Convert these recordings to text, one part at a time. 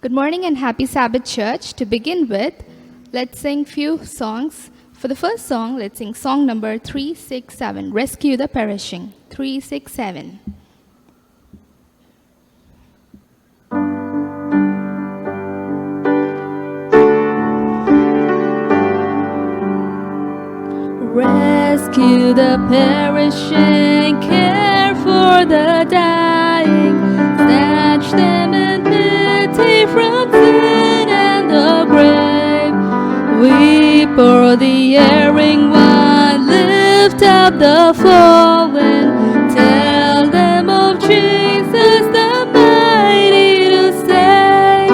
Good morning and happy Sabbath, church. To begin with, let's sing few songs. For the first song, let's sing song number 367, Rescue the Perishing. 367. Rescue the perishing, care for the dying, snatch them in pity from sin and the grave. Weep o'er the erring one, lift up the fallen, tell them of Jesus the mighty to save.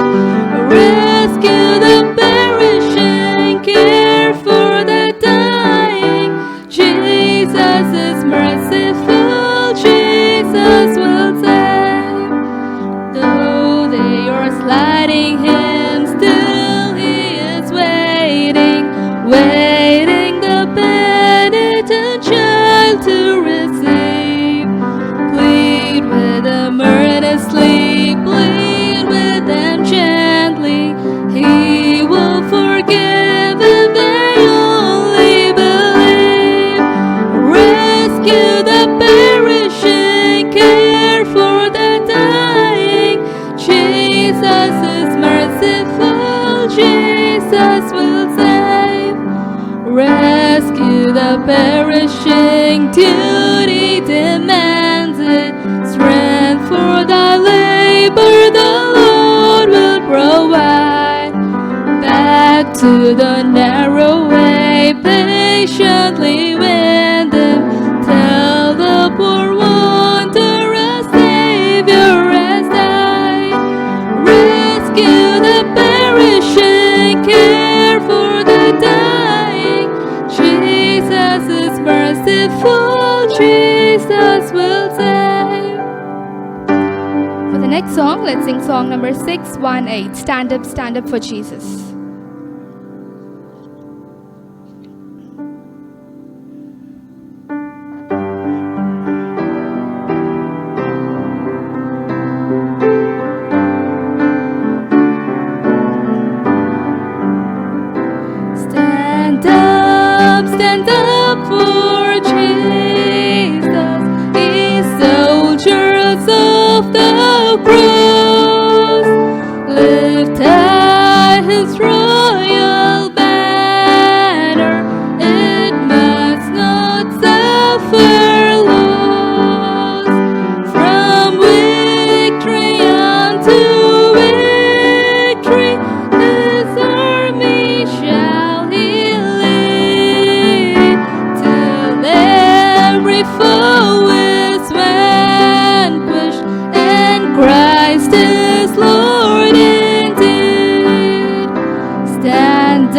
Rescue the perishing, care for the dying, Jesus is merciful, Jesus will save. Though they are sliding him, still he is waiting, waiting the penitent child to receive. Plead with them earnestly, plead with them gently, he will forgive if they only believe. Rescue the perishing, care for the dying, Jesus is merciful, Jesus will save. Rescue the perishing, duty demands it, strength for thy labor the Lord will provide. Back to the narrow way, patiently win them, tell the poor wanderer a Savior has died. Rescue the perishing, care for the dying, Jesus is merciful, Jesus will save. For the next song, let's sing song number 618, Stand Up for Jesus. Stand up for Jesus, ye soldiers of the cross. Lift high his royal banner, it must not suffer loss. From victory unto victory, his army shall he lead, till every foe is vanquished, and Christ is Lord indeed. Stand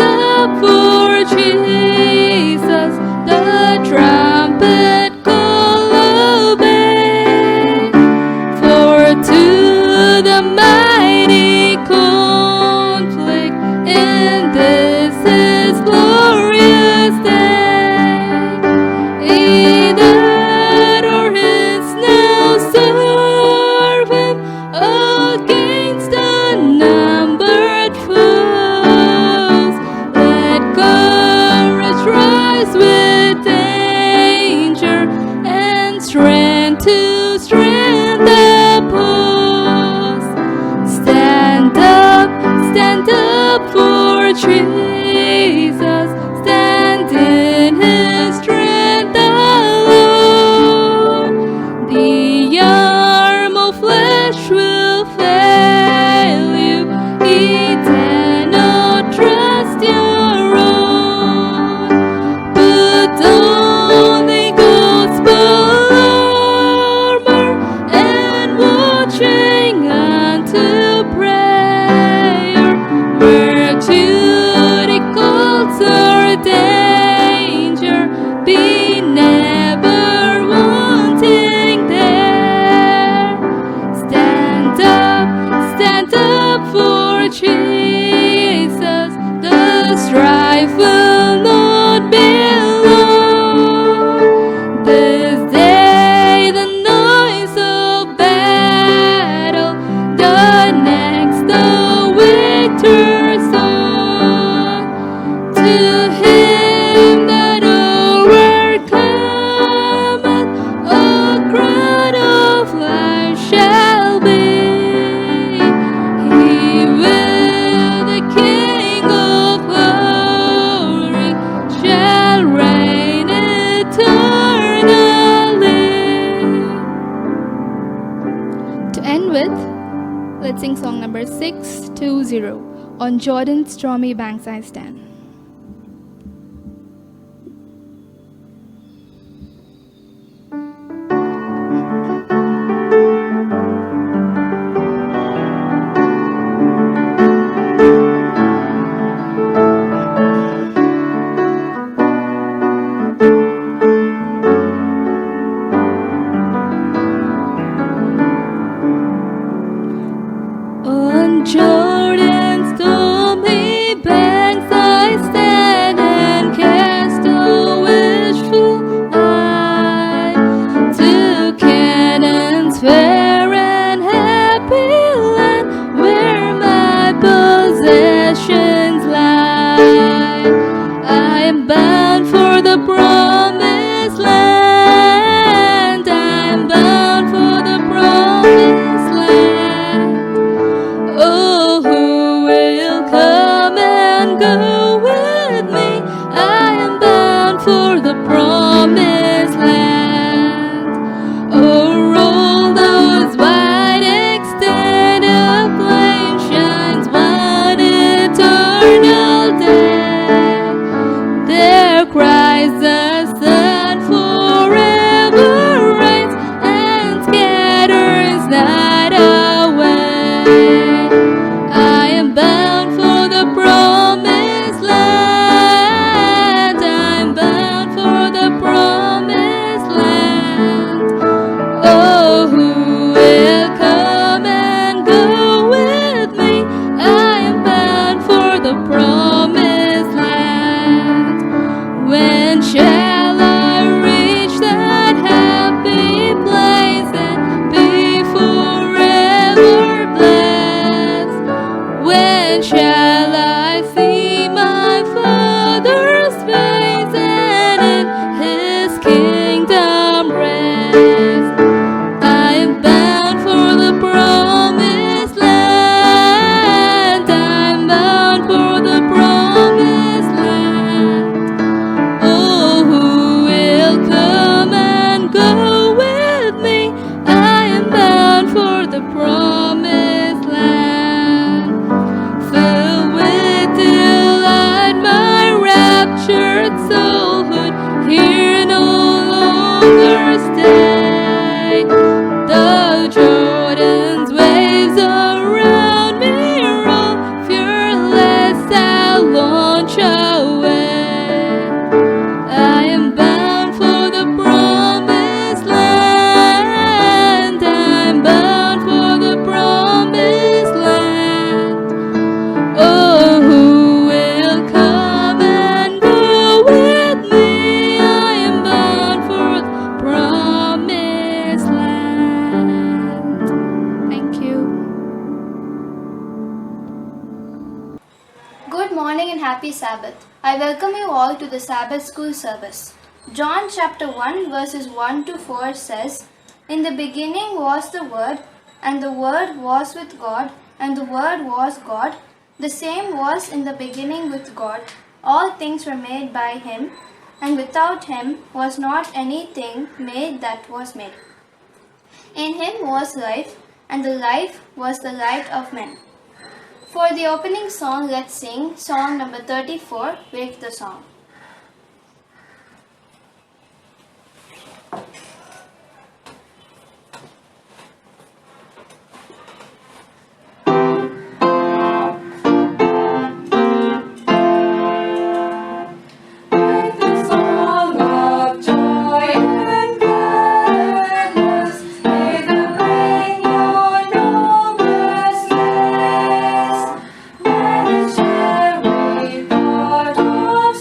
up for Jesus, the trumpet call obey, for to the mighty conflict in this his glorious day, he that o'er his now servant end with, let's sing song number 620, On Jordan's Stormy Banks I Stand. On Jordan's stormy banks I stand and cast a wishful eye to Canaan's fair and happy land where my possessions lie. I am bound for the promised land. I am bound for the promised land. Oh, who will come and go with me? I am bound for the promised land. Oh, roll those wide extended plains, shines one eternal day. There cries the sun forever reigns and scatters night away. I am bound for the promised land. I'm bound for the promised land. Oh, who will come and go with me? I am bound for the promised land. When shall I reach that happy place and be forever blessed? When shall I see my Father's face and in His kingdom rest? I am bound for the promised land. I'm bound for the promised land. Oh, who will come and go with me? I am bound for the promised land. Filled with delight, my raptured soulhood here no longer stay. The Jordan's waves around me roll, fearless I'll launch away. I am bound for the promised land. I'm bound for the promised land. Oh, who will come and go with me? I am bound for the promised land. Thank you. Good morning and happy Sabbath. I welcome you all to the Sabbath school service. John chapter 1 verses 1 to 4 says, In the beginning was the Word, and the Word was with God, and the Word was God. The same was in the beginning with God. All things were made by Him, and without Him was not anything made that was made. In Him was life, and the life was the light of men. For the opening song, let's sing song number 34, Wake the Song. With the song of joy and gladness, may the rain your homelessness. Let it share with God of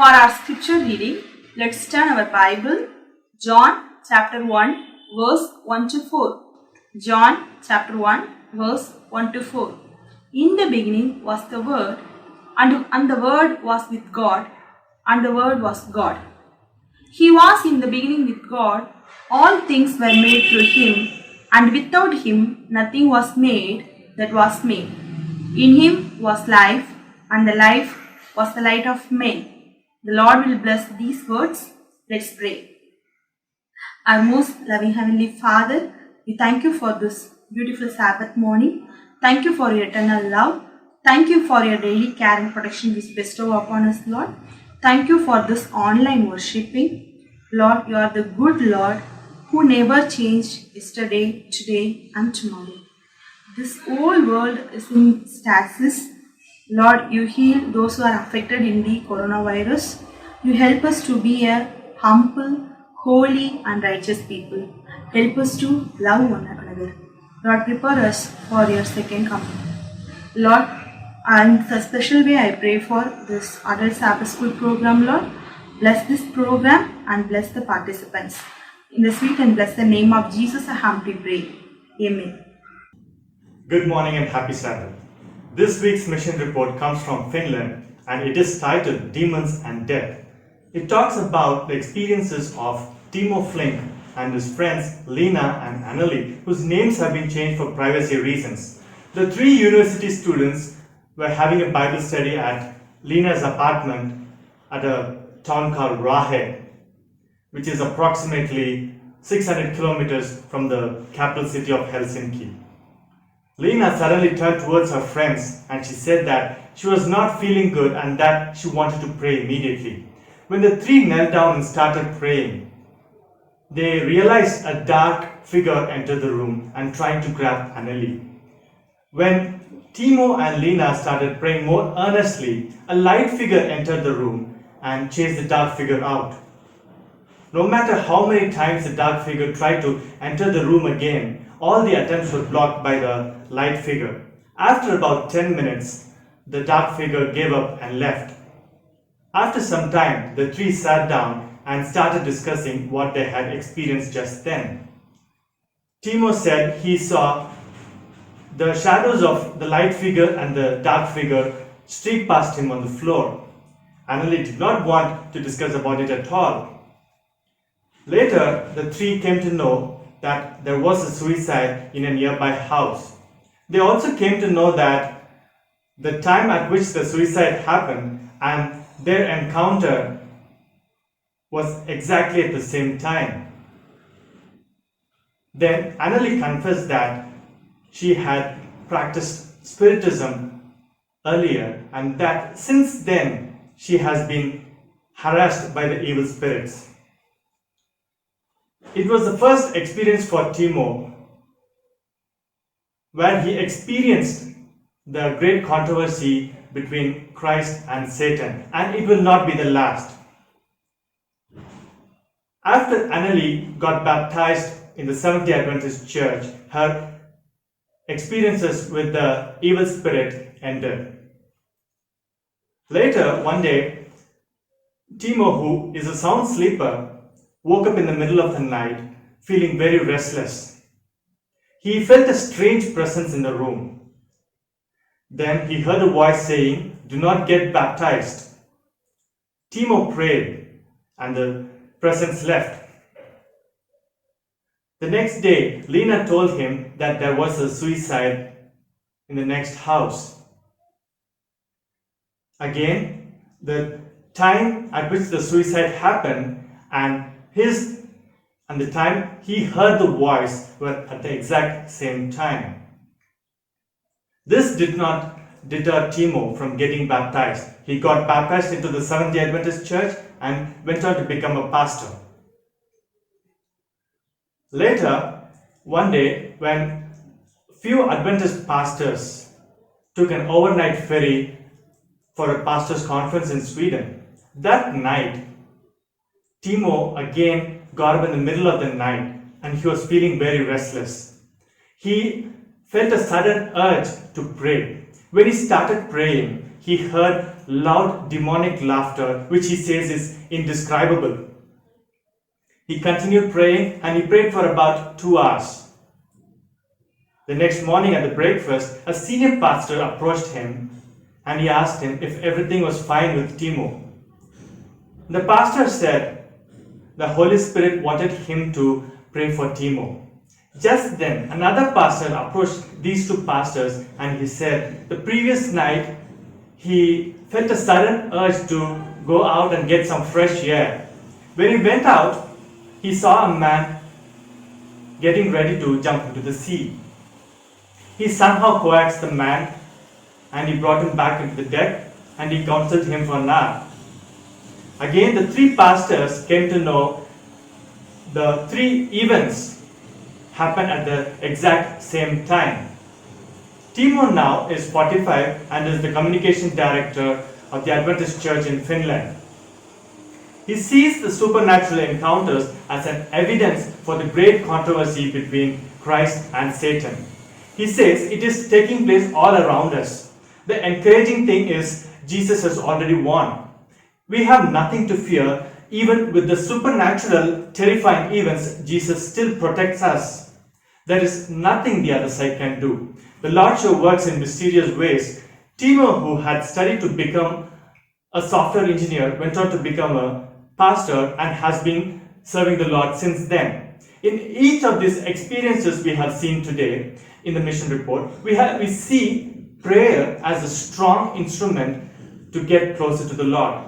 For our scripture reading, let's turn our Bible, John chapter 1, verse 1 to 4. John chapter 1, verse 1 to 4. In the beginning was the Word, and the Word was with God, and the Word was God. He was in the beginning with God. All things were made through Him, and without Him nothing was made that was made. In Him was life, and the life was the light of men. The Lord will bless these words. Let's pray. Our most loving Heavenly Father, we thank you for this beautiful Sabbath morning. Thank you for your eternal love. Thank you for your daily care and protection which bestow upon us, Lord. Thank you for this online worshipping. Lord, you are the good Lord who never changed yesterday, today and tomorrow. This whole world is in stasis. Lord, you heal those who are affected in the coronavirus. You help us to be a humble, holy and righteous people. Help us to love one another. Lord, prepare us for your second coming. Lord, in a special way I pray for this adult Sabbath school program, Lord. Bless this program and bless the participants. In the sweet and blessed name of Jesus, I humbly pray. Amen. Good morning and happy Sabbath. This week's mission report comes from Finland and it is titled Demons and Death. It talks about the experiences of Timo Flink and his friends Lena and Anneli, whose names have been changed for privacy reasons. The three university students were having a Bible study at Lena's apartment at a town called Rahe, which is approximately 600 kilometers from the capital city of Helsinki. Lena suddenly turned towards her friends and she said that she was not feeling good and that she wanted to pray immediately. When the three knelt down and started praying, they realized a dark figure entered the room and trying to grab Anneli. When Timo and Lena started praying more earnestly, a light figure entered the room and chased the dark figure out. No matter how many times the dark figure tried to enter the room again, all the attempts were blocked by the light figure. After about 10 minutes, the dark figure gave up and left. After some time, the three sat down and started discussing what they had experienced just then. Timo said he saw the shadows of the light figure and the dark figure streak past him on the floor. Anneli did not want to discuss about it at all. Later, the three came to know that there was a suicide in a nearby house. They also came to know that the time at which the suicide happened and their encounter was exactly at the same time. Then Anneli confessed that she had practiced Spiritism earlier and that since then she has been harassed by the evil spirits. It was the first experience for Timo where he experienced the great controversy between Christ and Satan, and it will not be the last. After Anneli got baptized in the Seventh-day Adventist Church, her experiences with the evil spirit ended. Later, one day, Timo, who is a sound sleeper, woke up in the middle of the night feeling very restless. He felt a strange presence in the room. Then he heard a voice saying, "Do not get baptized." Timo prayed and the presence left. The next day, Lena told him that there was a suicide in the next house. Again, the time at which the suicide happened and the time he heard the voice were at the exact same time. This did not deter Timo from getting baptized. He got baptized into the Seventh-day Adventist Church and went on to become a pastor. Later, one day, when few Adventist pastors took an overnight ferry for a pastors' conference in Sweden, that night, Timo again got up in the middle of the night and he was feeling very restless. He felt a sudden urge to pray. When he started praying, he heard loud demonic laughter, which he says is indescribable. He continued praying, and he prayed for about 2 hours. The next morning at the breakfast, a senior pastor approached him and he asked him if everything was fine with Timo. The pastor said the Holy Spirit wanted him to pray for Timo. Just then, another pastor approached these two pastors and he said the previous night he felt a sudden urge to go out and get some fresh air. When he went out, he saw a man getting ready to jump into the sea. He somehow coaxed the man and he brought him back into the deck and he counseled him for an hour. Again, the three pastors came to know the three events happened at the exact same time. Timo now is 45 and is the communication director of the Adventist Church in Finland. He sees the supernatural encounters as an evidence for the great controversy between Christ and Satan. He says it is taking place all around us. The encouraging thing is Jesus has already won. We have nothing to fear. Even with the supernatural, terrifying events, Jesus still protects us. There is nothing the other side can do. The Lord show works in mysterious ways. Timo, who had studied to become a software engineer, went on to become a pastor and has been serving the Lord since then. In each of these experiences we have seen today in the mission report, we see prayer as a strong instrument to get closer to the Lord.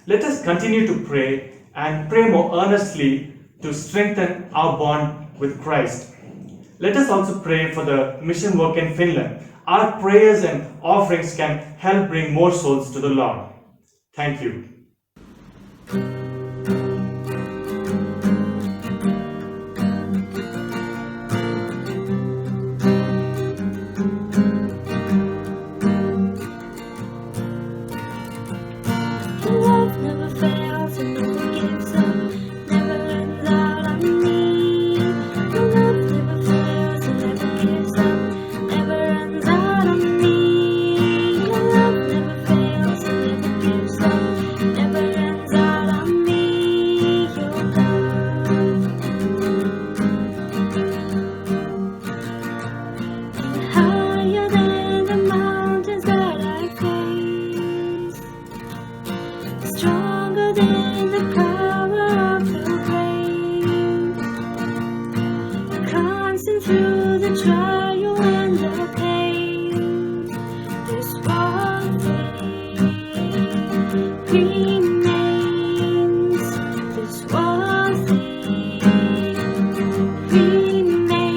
Let us continue to pray and pray more earnestly to strengthen our bond with Christ. Let us also pray for the mission work in Finland. Our prayers and offerings can help bring more souls to the Lord. Thank you. Love never fails and never gives up, never runs out on me. Love never fails and never gives up, never runs out on me. Love never fails and never gives up, never runs out on me. Your love. And higher than the mountains that I face, stronger than the power of the grave, constant through the trial and the pain. This one thing remains. This one thing remains.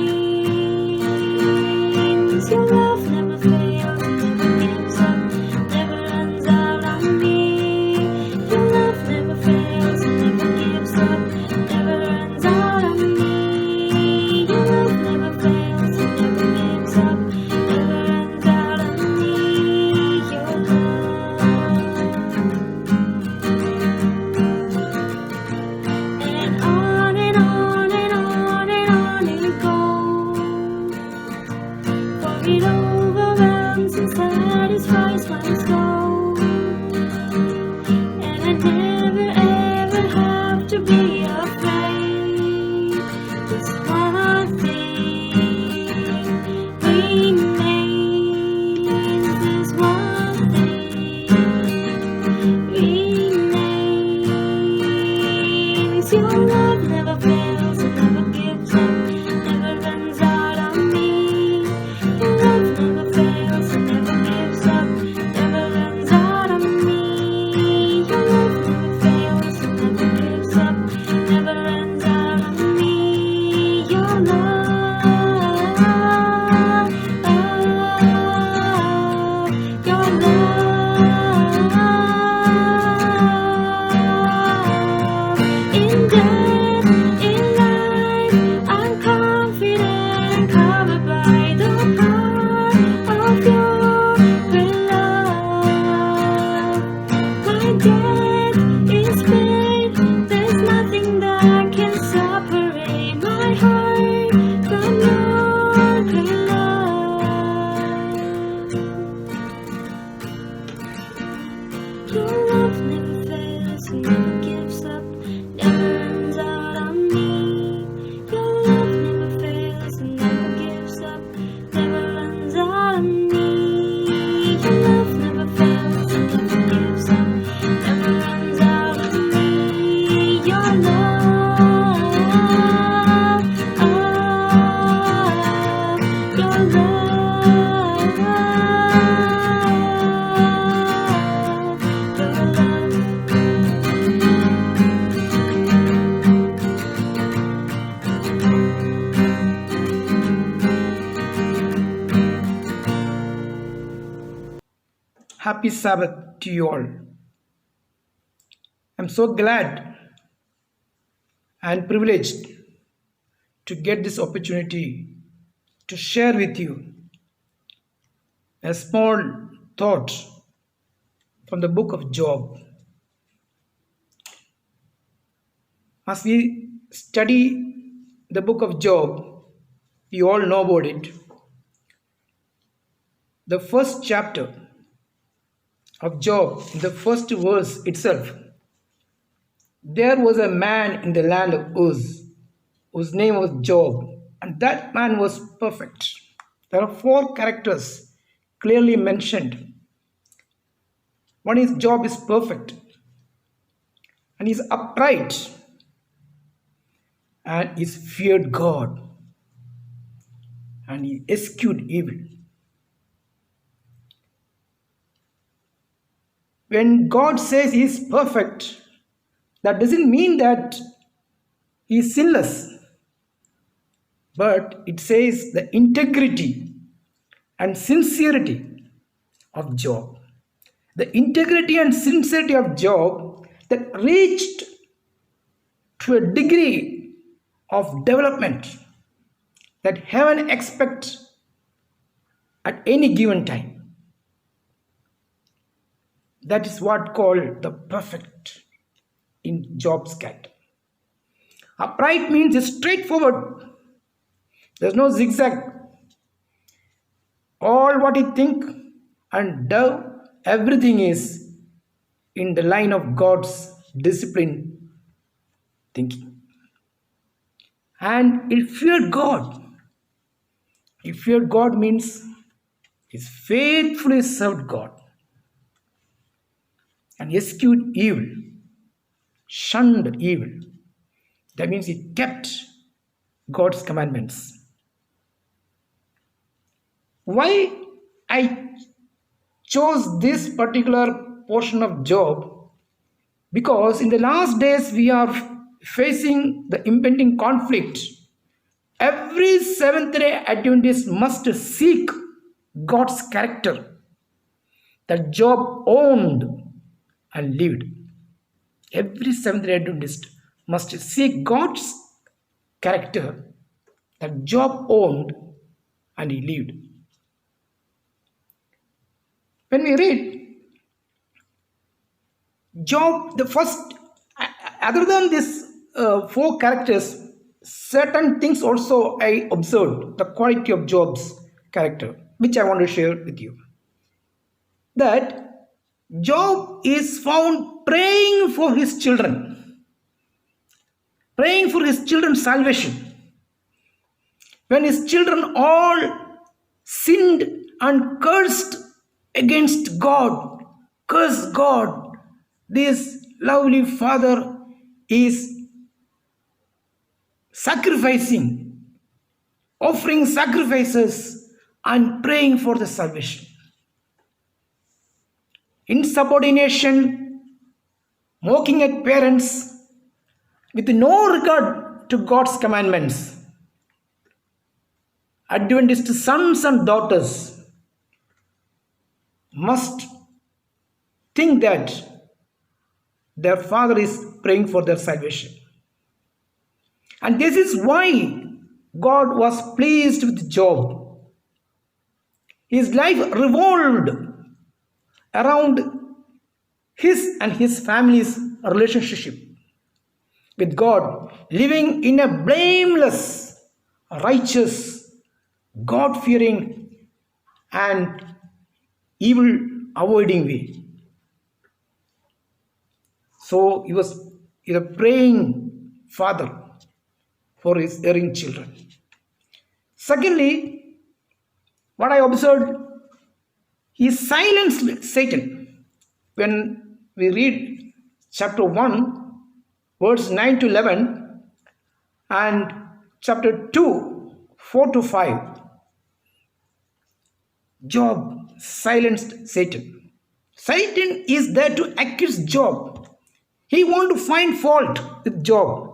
Your love never fails, never gives up, never runs out on me. Your love never fails and never gives up, never runs out on me. Your love never fails and never gives up, never runs out on me. Your love. And on and on and on and on it goes. For it overwhelms and satisfies my soul. And I never ever have to be afraid. This one thing remains. This one thing remains. Your love never fails and never gives up, never runs out on me. Your love never fails and never gives up, never runs out on me. Your love never fails and never gives up, never runs out on me. Your love, your love endures. Happy Sabbath to you all. I'm so glad and privileged to get this opportunity to share with you a small thought from the book of Job. As we study the book of Job, you all know about it. The first chapter of Job, in the first verse itself, there was a man in the land of Uz whose name was Job, and that man was perfect. There are 4 characters clearly mentioned. One is Job is perfect, and he's upright, and he feared God, and he eschewed evil. When God says he is perfect, that doesn't mean that he is sinless, but it says the integrity and sincerity of Job. The integrity and sincerity of Job that reached to a degree of development that heaven expects at any given time. That is what called the perfect in Job's character. Upright means it's straightforward. There's no zigzag. All what he think and do, everything is in the line of God's discipline thinking. And he feared God. He feared God means he faithfully served God and eschewed evil, shunned evil. That means he kept God's commandments. Why I chose this particular portion of Job? Because in the last days we are facing the impending conflict. Every Seventh-day Adventist must seek God's character that Job owned and lived. Every Seventh-day Adventist must seek God's character that Job owned and he lived. When we read Job, the first, other than these 4 characters, certain things also I observed, the quality of Job's character, which I want to share with you. That Job is found praying for his children, praying for his children's salvation. When his children all sinned and cursed against God, cursed God, this lovely father is sacrificing, offering sacrifices and praying for the salvation. Insubordination, mocking at parents with no regard to God's commandments. Adventist sons and daughters must think that their father is praying for their salvation. And this is why God was pleased with Job. His life revolved around his and his family's relationship with God, living in a blameless, righteous, God-fearing and evil-avoiding way. So he was a praying father for his erring children. Secondly, what I observed, he silenced Satan. When we read chapter 1, verse 9 to 11, and chapter 2, 4 to 5, Job silenced Satan. Satan is there to accuse Job. He wants to find fault with Job.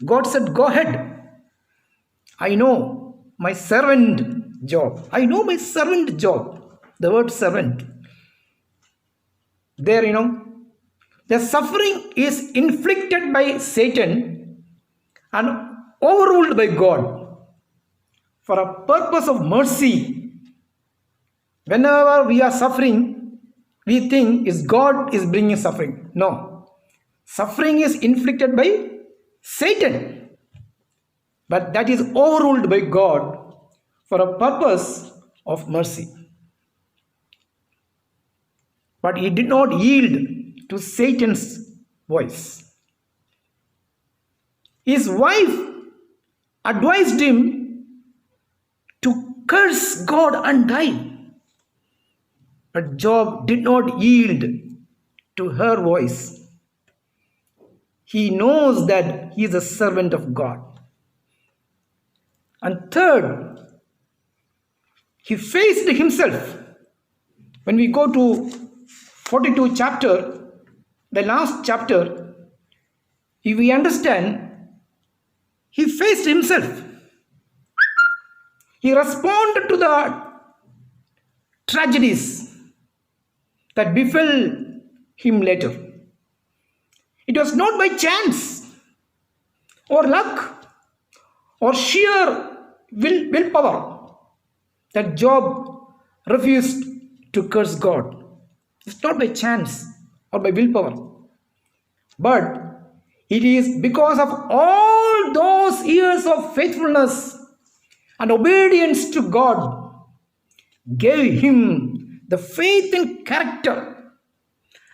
God said, go ahead. I know my servant Job. I know my servant Job. The word servant. there, the suffering is inflicted by Satan and overruled by God for a purpose of mercy. Whenever we are suffering, we think is God is bringing suffering. No. Suffering is inflicted by Satan. But that is overruled by God for a purpose of mercy. But he did not yield to Satan's voice. His wife advised him to curse God and die. But Job did not yield to her voice. He knows that he is a servant of God. And third, he faced himself. When we go to 42 chapter, the last chapter, if we understand, he faced himself. He responded to the tragedies that befell him later. It was not by chance or luck or sheer willpower that Job refused to curse God. It's not by chance or by willpower, but it is because of all those years of faithfulness and obedience to God gave him the faith and character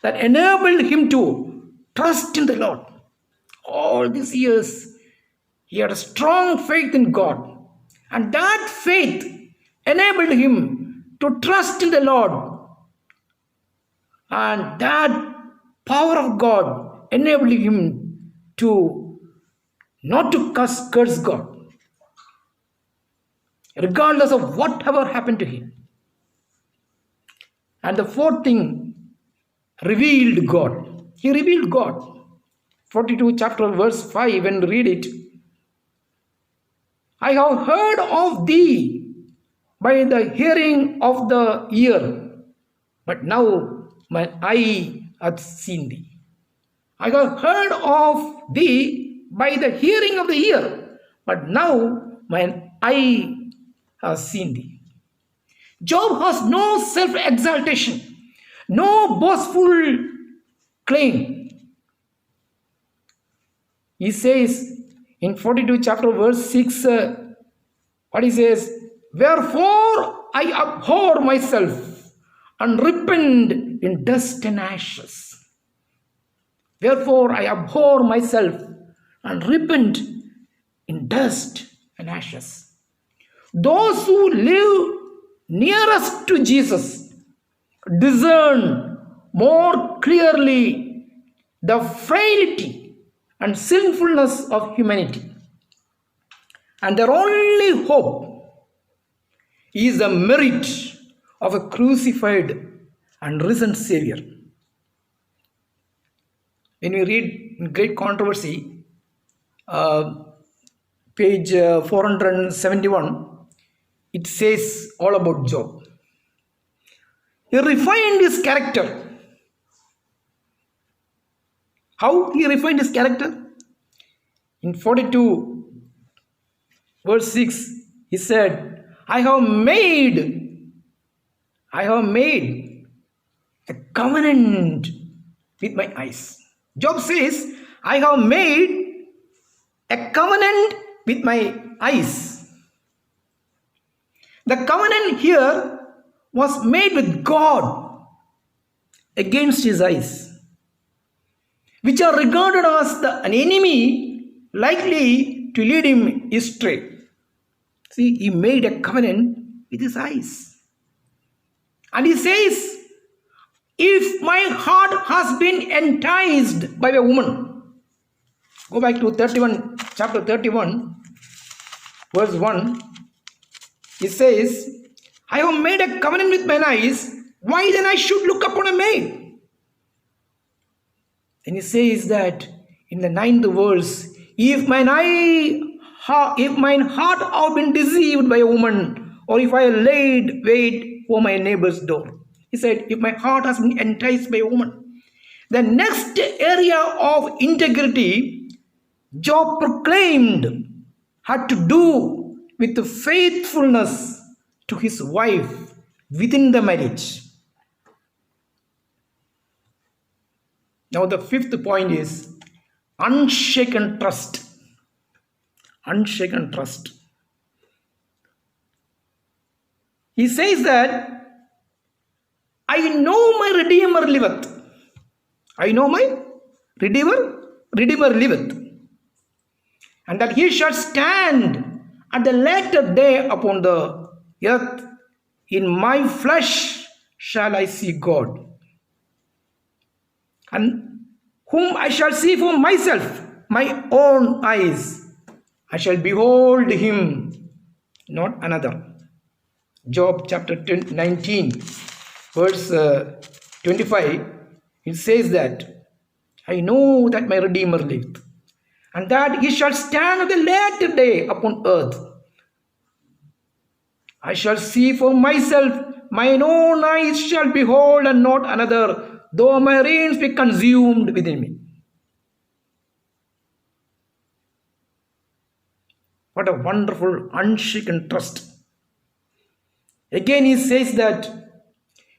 that enabled him to trust in the Lord. All these years, he had a strong faith in God, and that faith enabled him to trust in the Lord, and that power of God enabled him to not to curse God, regardless of whatever happened to him. And the fourth thing, revealed God. He revealed God. 42 chapter verse 5, when we read it, I have heard of thee by the hearing of the ear, but now my eye hath seen thee. I have heard of thee by the hearing of the ear, but now my eye has seen thee. Job has no self-exaltation, no boastful claim. He says in 42 chapter verse 6, what he says, wherefore I abhor myself and repent in dust and ashes. Wherefore I abhor myself and repent in dust and ashes. Those who live nearest to Jesus discern more clearly the frailty and sinfulness of humanity, and their only hope is the merit of a crucified and risen Savior. When we read in Great Controversy, page 471, it says all about Job. He refined his character. How he refined his character? In 42 verse 6, he said, I have made a covenant with my eyes. Job says, I have made a covenant with my eyes. The covenant here was made with God against his eyes, which are regarded as an enemy likely to lead him astray. See, he made a covenant with his eyes. And he says, if my heart has been enticed by a woman, go back to chapter 31, verse 1, he says, I have made a covenant with mine eyes, why then I should look upon a maid? And he says that in the 9th verse, if mine heart have been deceived by a woman, or if I laid wait for my neighbor's door. He said, if my heart has been enticed by a woman. The next area of integrity Job proclaimed had to do with the faithfulness to his wife within the marriage. Now the fifth point is unshaken trust. Unshaken trust. He says that I know my Redeemer liveth. I know my Redeemer liveth. And that he shall stand at the latter day upon the earth. In my flesh shall I see God. And whom I shall see for myself, my own eyes. I shall behold him, not another. Job chapter 19, verse 25, it says that, I know that my Redeemer liveth, and that he shall stand at the latter day upon earth. I shall see for myself, mine own eyes shall behold, and not another, though my reins be consumed within me. What a wonderful, unshaken trust. Again, he says that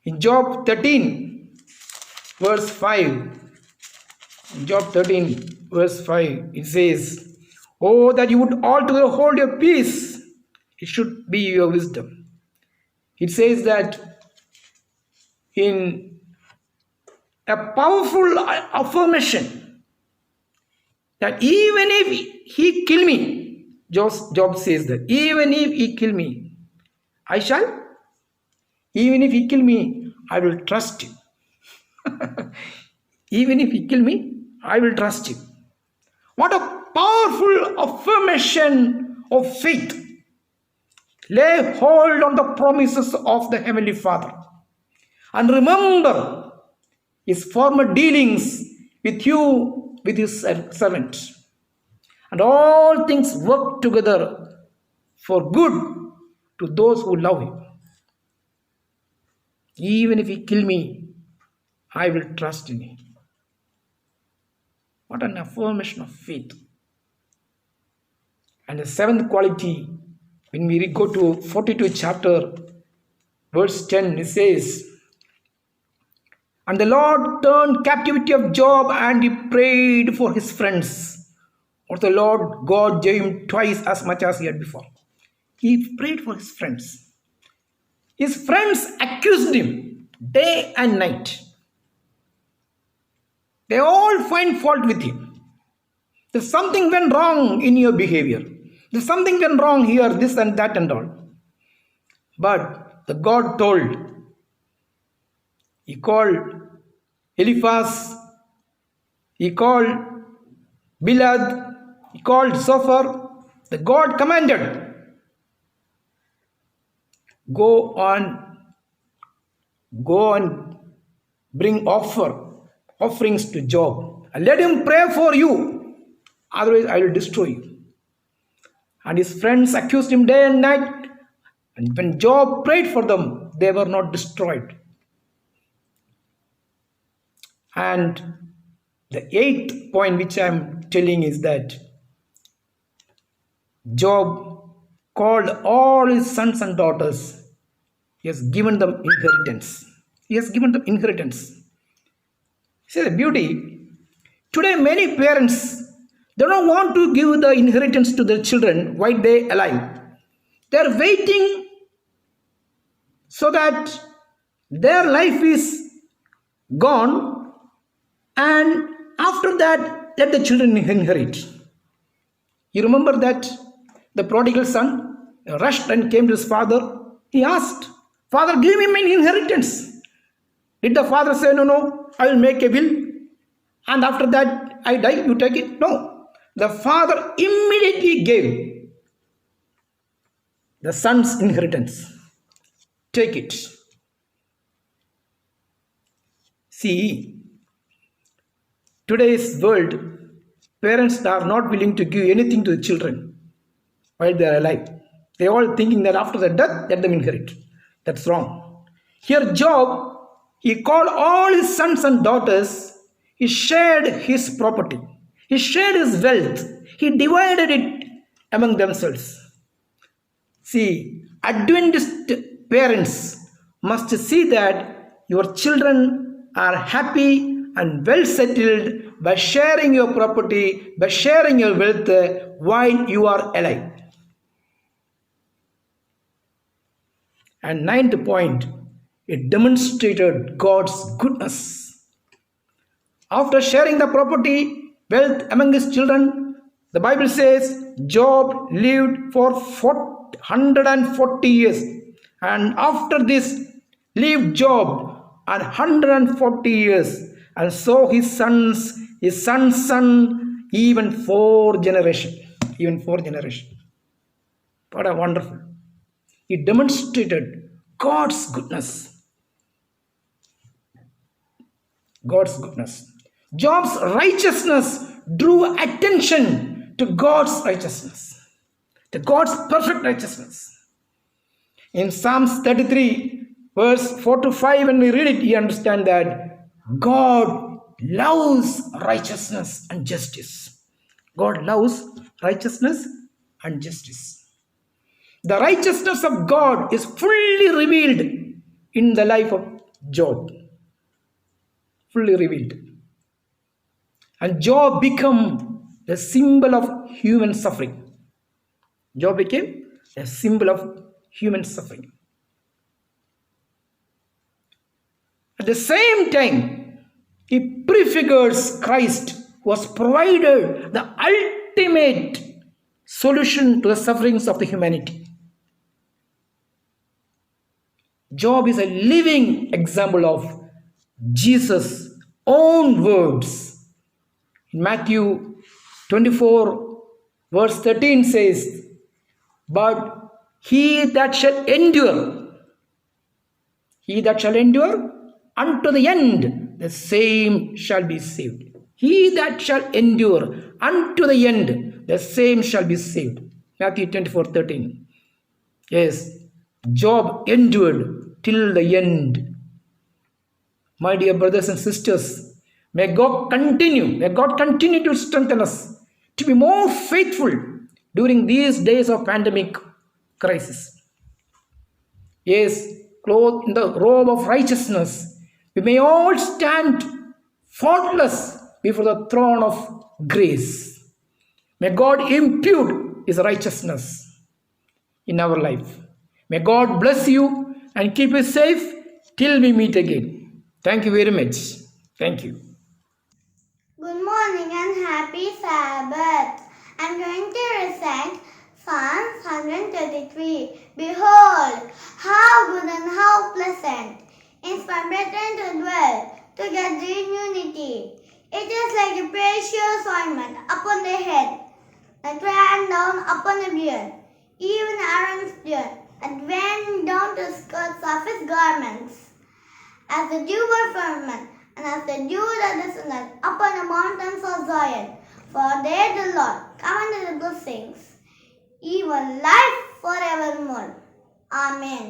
in Job 13, verse 5. In Job 13, verse 5, it says, oh, that you would altogether hold your peace. It should be your wisdom. It says that in a powerful affirmation that even if he kill me, Job says that even if he kill me, even if he kill me, I will trust him. Even if he kill me, I will trust him. What a powerful affirmation of faith. Lay hold on the promises of the Heavenly Father. And remember his former dealings with you, with his servant. And all things work together for good to those who love him. Even if he kill me, I will trust in him. What an affirmation of faith. And the seventh quality, when we go to 42 chapter, verse 10, it says, and the Lord turned captivity of Job, and he prayed for his friends. But the Lord God gave him twice as much as he had before. He prayed for his friends. His friends accused him day and night. They all find fault with him. There's something went wrong in your behavior. There's something went wrong here, this and that and all. But the God told, he called Eliphaz, he called Bildad, he called Zophar. The God commanded, go on, bring offerings to Job, and let him pray for you, otherwise I will destroy you. And his friends accused him day and night, and when Job prayed for them, they were not destroyed. And the eighth point which I am telling is that Job called all his sons and daughters. He has given them inheritance. He has given them inheritance. See the beauty. Today many parents, they don't want to give the inheritance to their children while they are alive. They are waiting so that their life is gone, and after that let the children inherit. You remember that the prodigal son rushed and came to his father. He asked, Father, give me my inheritance. Did the father say, no, I will make a will, and after that I die, you take it? No. The father immediately gave the son's inheritance. Take it. See, today's world, parents are not willing to give anything to the children while they are alive. They are all thinking that after their death, let them inherit. That's wrong. Here Job He called all his sons and daughters. He shared his property. He shared his wealth. He divided it among themselves. See, Adventist parents must see that your children are happy and well settled by sharing your property, by sharing your wealth while you are alive. And ninth point, it demonstrated God's goodness. After sharing the property, wealth among his children, the Bible says Job lived for 140 years. And after this, lived Job 140 years. And so his son's son, even 4 generations. Even 4 generations. What a wonderful. He demonstrated God's goodness. God's goodness. Job's righteousness drew attention to God's righteousness, to God's perfect righteousness. In Psalms 33, verse 4 to 5, when we read it, you understand that God loves righteousness and justice. God loves righteousness and justice. The righteousness of God is fully revealed in the life of Job. Fully revealed. And Job became the symbol of human suffering. Job became a symbol of human suffering. At the same time, he prefigures Christ, who has provided the ultimate solution to the sufferings of the humanity. Job is a living example of Jesus' own words. In Matthew 24, verse 13 says, "But he that shall endure unto the end, the same shall be saved." He that shall endure unto the end, the same shall be saved. Matthew 24:13. Yes, Job endured till the end. My dear brothers and sisters, may God continue to strengthen us to be more faithful during these days of pandemic crisis. Yes, clothed in the robe of righteousness, we may all stand faultless before the throne of grace. May God impute his righteousness in our life. May God bless you and keep you safe till we meet again. Thank you very much. Thank you. Good morning and happy Sabbath. I'm going to recite Psalms 133. Behold, how good and how pleasant is for brethren to dwell together in unity. It is like a precious ointment upon the head, that ran down upon the beard, even Aaron's beard, and went down to the skirts of his garments, as the dew of firmament, and as the dew that descended upon the mountains of Zion. For there the Lord commanded the blessings, even life forevermore. Amen.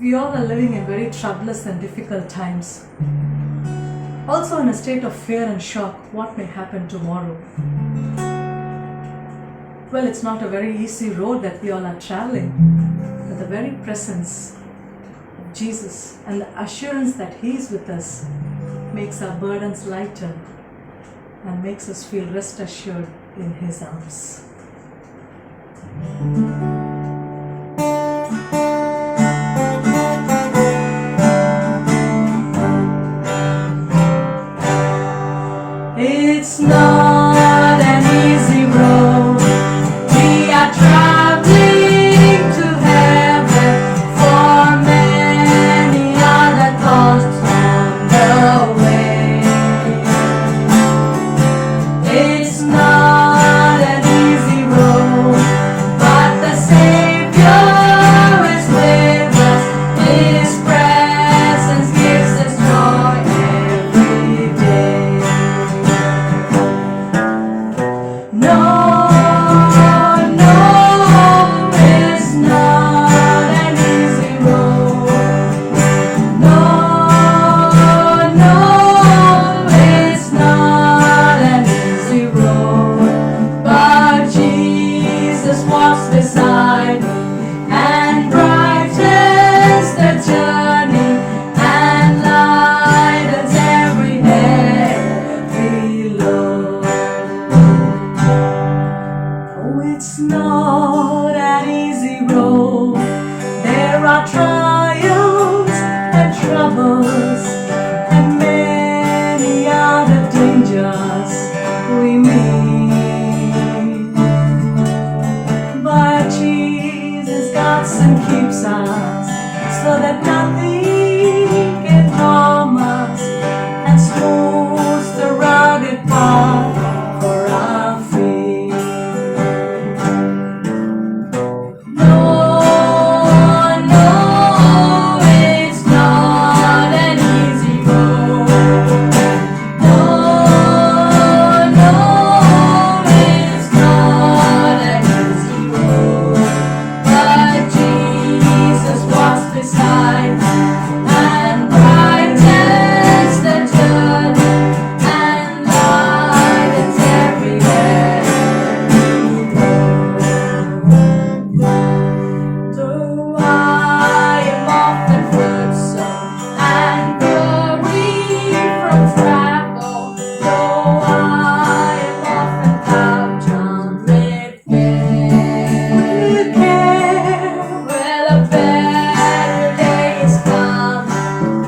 We all are living in very troublous and difficult times. Also in a state of fear and shock, what may happen tomorrow? Well, it's not a very easy road that we all are traveling, but the very presence of Jesus and the assurance that He is with us makes our burdens lighter and makes us feel rest assured in His arms. It's not an easy road. We are traveling to heaven, for many are the thoughts on the way. It's not an easy road, but the Savior is with us. His presence gives us joy every day. keeps us so that nothing can harm us, and smooths the rugged path for our feet. No, no, it's not an easy road. No, no, it's not an easy road. But Jesus walks beside and brightens the journey and lightens everywhere we go. Though I am often footsore and weary from travel, though I am often bowed down with care, well, a better day is come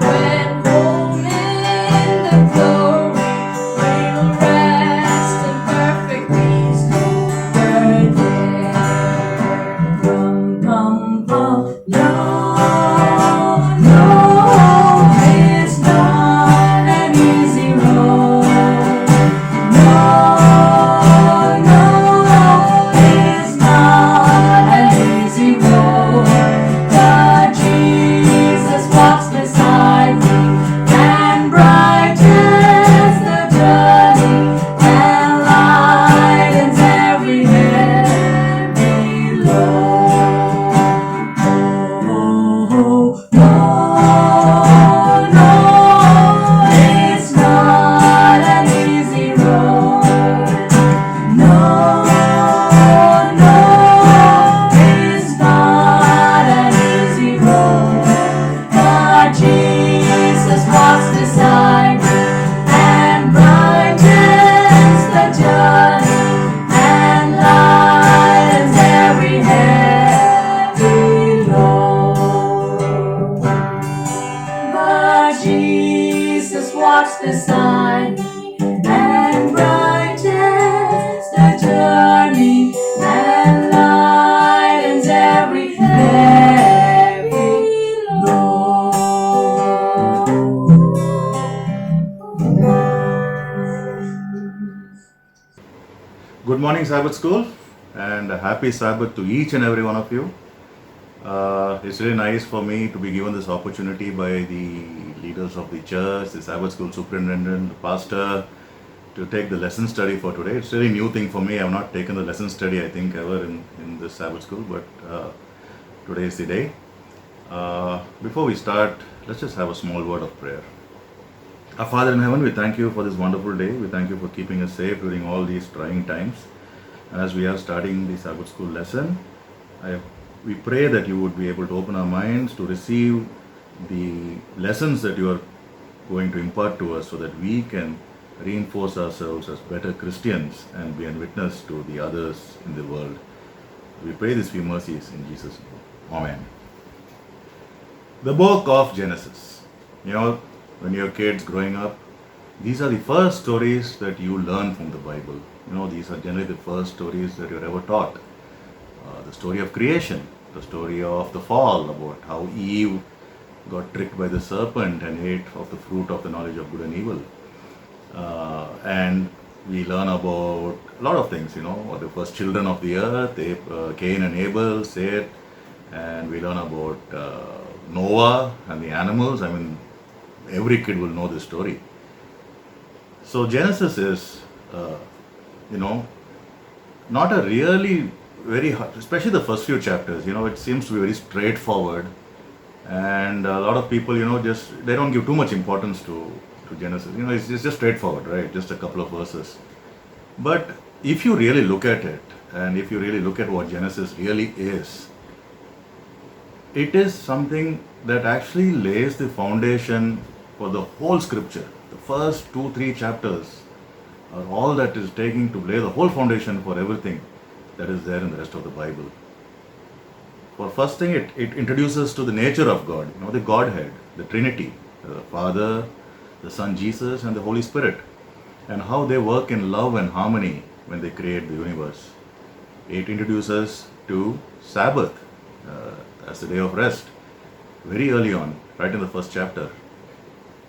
when home in the glory we will rest in perfect peace over there. Pum, pum, no, no, it's not an easy road. No, no, it's not an easy road. But Jesus walks beside me and brightens the journey and lightens every heavy load. Oh, no, no, it's not an easy road. No, no, it's not an easy road. But Jesus walks beside me and brightens the journey and lightens every heavy load. But Jesus walks beside me and brightens the journey and lightens every heavy load. Good morning, Sabbath School, and a happy Sabbath to each and every one of you. It's really nice for me to be given this opportunity by the leaders of the church, the Sabbath School superintendent, the pastor, to take the lesson study for today. It's a really new thing for me. I've not taken the lesson study, I think, ever in this Sabbath School, but today is the day. Before we start, let's just have a small word of prayer. Our Father in heaven, we thank you for this wonderful day. We thank you for keeping us safe during all these trying times. And as we are starting the Sabbath School lesson, we pray that you would be able to open our minds to receive the lessons that you are going to impart to us so that we can reinforce ourselves as better Christians and be a witness to the others in the world. We pray these few mercies in Jesus' name. Amen. The book of Genesis. You know, when you're kids growing up, these are the first stories that you learn from the Bible. You know, these are generally the first stories that you're ever taught. The story of creation, the story of the fall, about how Eve got tricked by the serpent and ate of the fruit of the knowledge of good and evil. And we learn about a lot of things, you know, the first children of the earth, Cain and Abel, Seth, and we learn about Noah and the animals. I mean, every kid will know this story. So Genesis is, you know, not a really very hard, especially the first few chapters, you know, it seems to be very straightforward. And a lot of people, you know, they don't give too much importance to Genesis. You know, it's just straightforward, right? Just a couple of verses. But if you really look at it, and if you really look at what Genesis really is, it is something that actually lays the foundation for the whole scripture. The first 2-3 chapters are all that is taking to lay the whole foundation for everything that is there in the rest of the Bible. For first thing, it introduces to the nature of God, you know, the Godhead, the Trinity, the Father, the Son Jesus, and the Holy Spirit, and how they work in love and harmony when they create the universe. It introduces to Sabbath, as the day of rest. Very early on, right in the first chapter.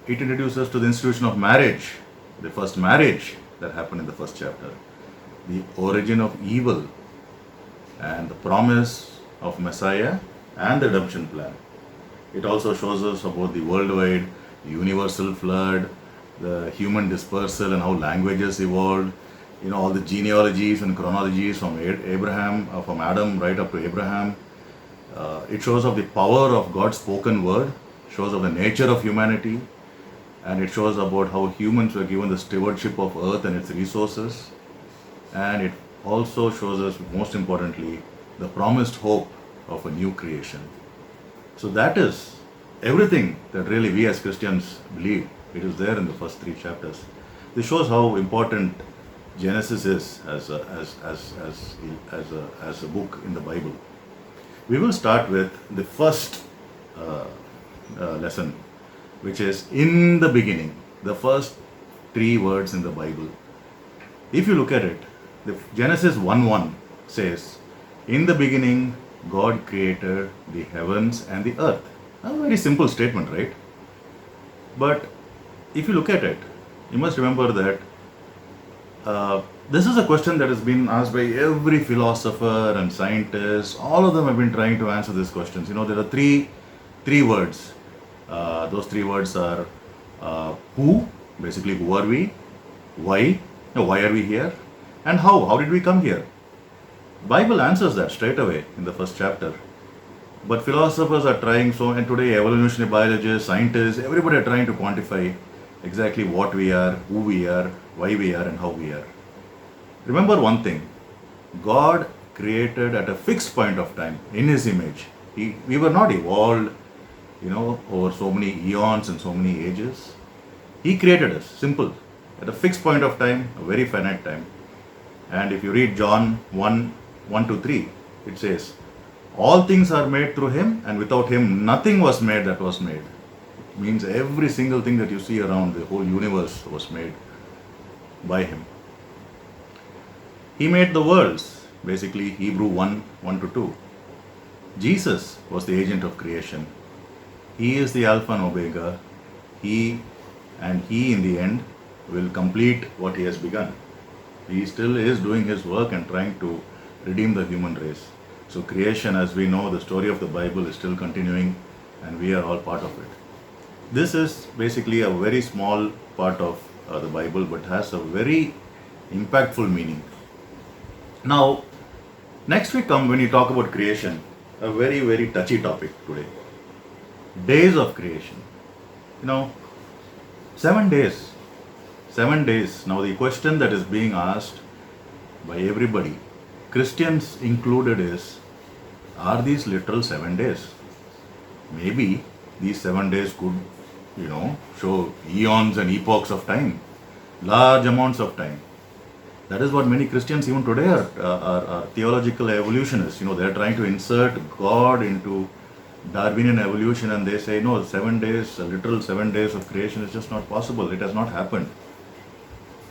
It introduces us to the institution of marriage, the first marriage that happened in the first chapter, the origin of evil, and the promise of Messiah and the redemption plan. It also shows us about the worldwide, universal flood, the human dispersal and how languages evolved, all the genealogies and chronologies from from Adam right up to Abraham. It shows of the power of God's spoken word, shows of the nature of humanity, and it shows about how humans were given the stewardship of earth and its resources. And it also shows us, most importantly, the promised hope of a new creation. So that is everything that really we as Christians believe. It is there in the first 3 chapters. This shows how important Genesis is as a book in the Bible. We will start with the first lesson, which is in the beginning, the first 3 words in the Bible. If you look at it, the Genesis 1:1 says, "In the beginning, God created the heavens and the earth." A very simple statement, right? But if you look at it, you must remember that this is a question that has been asked by every philosopher and scientist. All of them have been trying to answer these questions. There are three words. Those 3 words are who, basically who are we, why are we here, and how did we come here. Bible answers that straight away in the first chapter. But philosophers are trying and today evolutionary biologists, scientists, everybody are trying to quantify exactly what we are, who we are, why we are, and how we are. Remember one thing, God created at a fixed point of time in His image. We were not evolved, over so many eons and so many ages. He created us, simple, at a fixed point of time, a very finite time. And if you read John 1:1-3, it says, "All things are made through Him, and without Him nothing was made that was made." It means every single thing that you see around the whole universe was made by Him. He made the worlds, basically Hebrew 1:1-2. Jesus was the agent of creation. He is the Alpha and Omega. He in the end will complete what He has begun. He still is doing His work and trying to redeem the human race. So creation, as we know, the story of the Bible is still continuing, and we are all part of it. This is basically a very small part of the Bible, but has a very impactful meaning. Now, next we come, when you talk about creation, a very, very touchy topic today. Days of creation. 7 days. 7 days. Now the question that is being asked by everybody, Christians included, is, are these literal 7 days? Maybe these 7 days could, show eons and epochs of time, large amounts of time. That is what many Christians even today are theological evolutionists. They are trying to insert God into Darwinian evolution, and they say, no, 7 days, literal 7 days of creation is just not possible. It has not happened.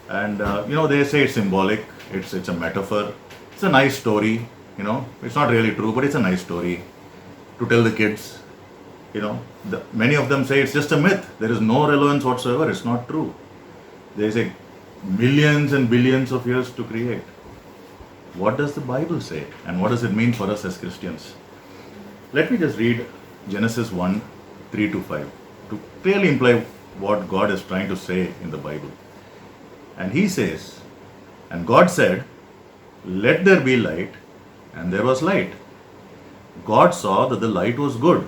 And, they say it's symbolic, it's a metaphor, it's a nice story, it's not really true, but it's a nice story to tell the kids. Many of them say it's just a myth, there is no relevance whatsoever, it's not true. They say millions and billions of years to create. What does the Bible say, and what does it mean for us as Christians? Let me just read Genesis 1:3-5 to clearly imply what God is trying to say in the Bible. And He says, "And God said, let there be light, and there was light. God saw that the light was good,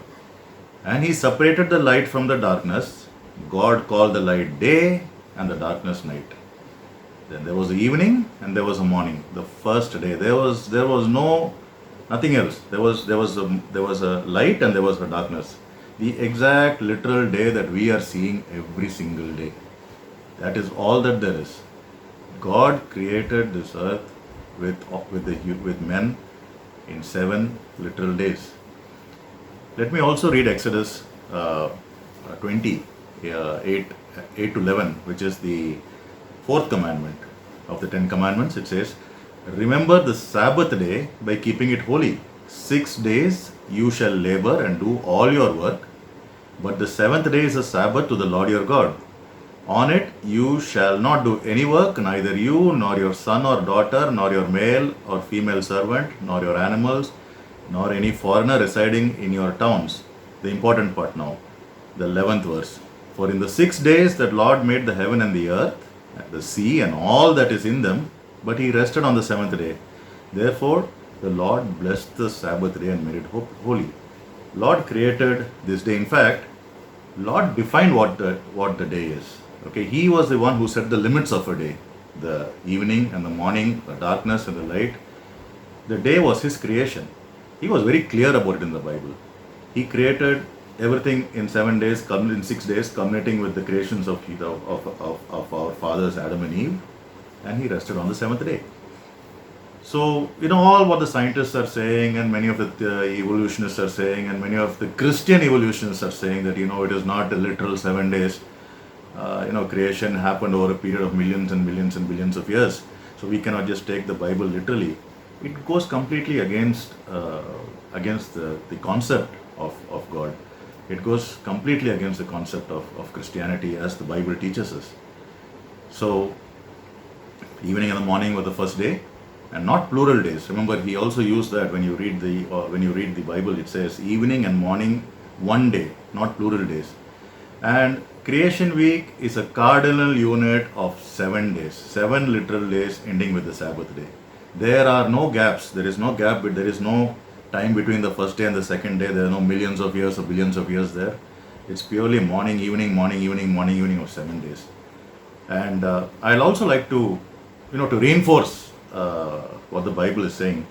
and He separated the light from the darkness. God called the light day, and the darkness night. Then there was the evening, and there was a morning." The first day, there was nothing else. There was a light, and there was a darkness. The exact literal day that we are seeing every single day. That is all that there is. God created this earth with men in 7 literal days. Let me also read Exodus 8-11, which is the 4th commandment of the 10 commandments. It says, "Remember the Sabbath day by keeping it holy. 6 days you shall labor and do all your work, but the seventh day is a Sabbath to the Lord your God. On it you shall not do any work, neither you, nor your son or daughter, nor your male or female servant, nor your animals, nor any foreigner residing in your towns. The important part now, the 11th verse. For in the 6 days that Lord made the heaven and the earth, and the sea and all that is in them, but he rested on the seventh day. Therefore, the Lord blessed the Sabbath day and made it holy. Lord created this day. In fact, Lord defined what the day is. Okay, he was the one who set the limits of a day, the evening and the morning, the darkness and the light. The day was his creation. He was very clear about it in the Bible. He created everything in 7 days, in 6 days, culminating with the creations of our fathers Adam and Eve, and he rested on the seventh day. So, all what the scientists are saying, and many of the evolutionists are saying, and many of the Christian evolutionists are saying that, it is not a literal 7 days. Creation happened over a period of millions and millions and billions of years. So we cannot just take the Bible literally. It goes completely against the concept of God. It goes completely against the concept of Christianity as the Bible teaches us. So, evening and the morning were the first day, and not plural days. Remember, he also used that when you read the Bible. It says evening and morning, one day, not plural days. And creation week is a cardinal unit of 7 days, 7 literal days ending with the Sabbath day. There are no gaps. There is no gap, but there is no time between the first day and the second day. There are no millions of years or billions of years there. It's purely morning, evening, morning, evening, morning, evening of 7 days. And I'll also like to reinforce what the Bible is saying.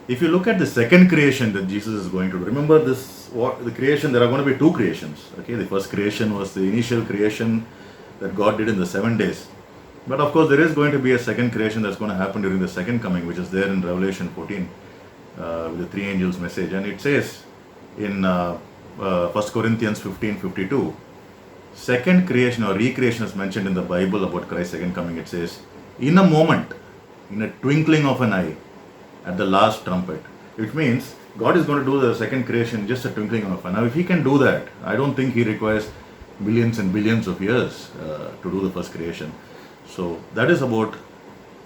If you look at the second creation that Jesus is going to do, remember the creation, there are going to be 2 creations. Okay, the first creation was the initial creation that God did in the 7 days. But of course, there is going to be a second creation that's going to happen during the second coming, which is there in Revelation 14, with the 3 angels' message. And it says in 1 Corinthians 15:52, second creation or recreation is mentioned in the Bible about Christ's second coming. It says, in a moment, in a twinkling of an eye, at the last trumpet. Which means God is going to do the second creation just a twinkling of an eye. Now, if he can do that, I don't think he requires millions and billions of years to do the first creation. So that is about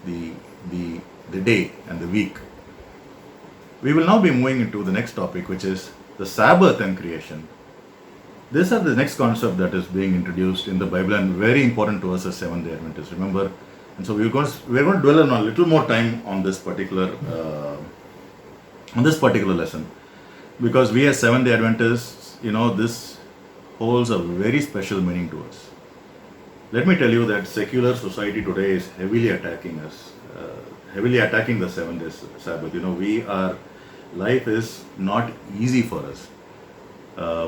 the day and the week. We will now be moving into the next topic, which is the Sabbath and creation. These are the next concept that is being introduced in the Bible and very important to us as Seventh-day Adventists. Remember, and so we're going to dwell on a little more time on this particular lesson, because we as Seventh-day Adventists, this holds a very special meaning to us. Let me tell you that secular society today is heavily attacking us, heavily attacking the 7 days Sabbath. Life is not easy for us.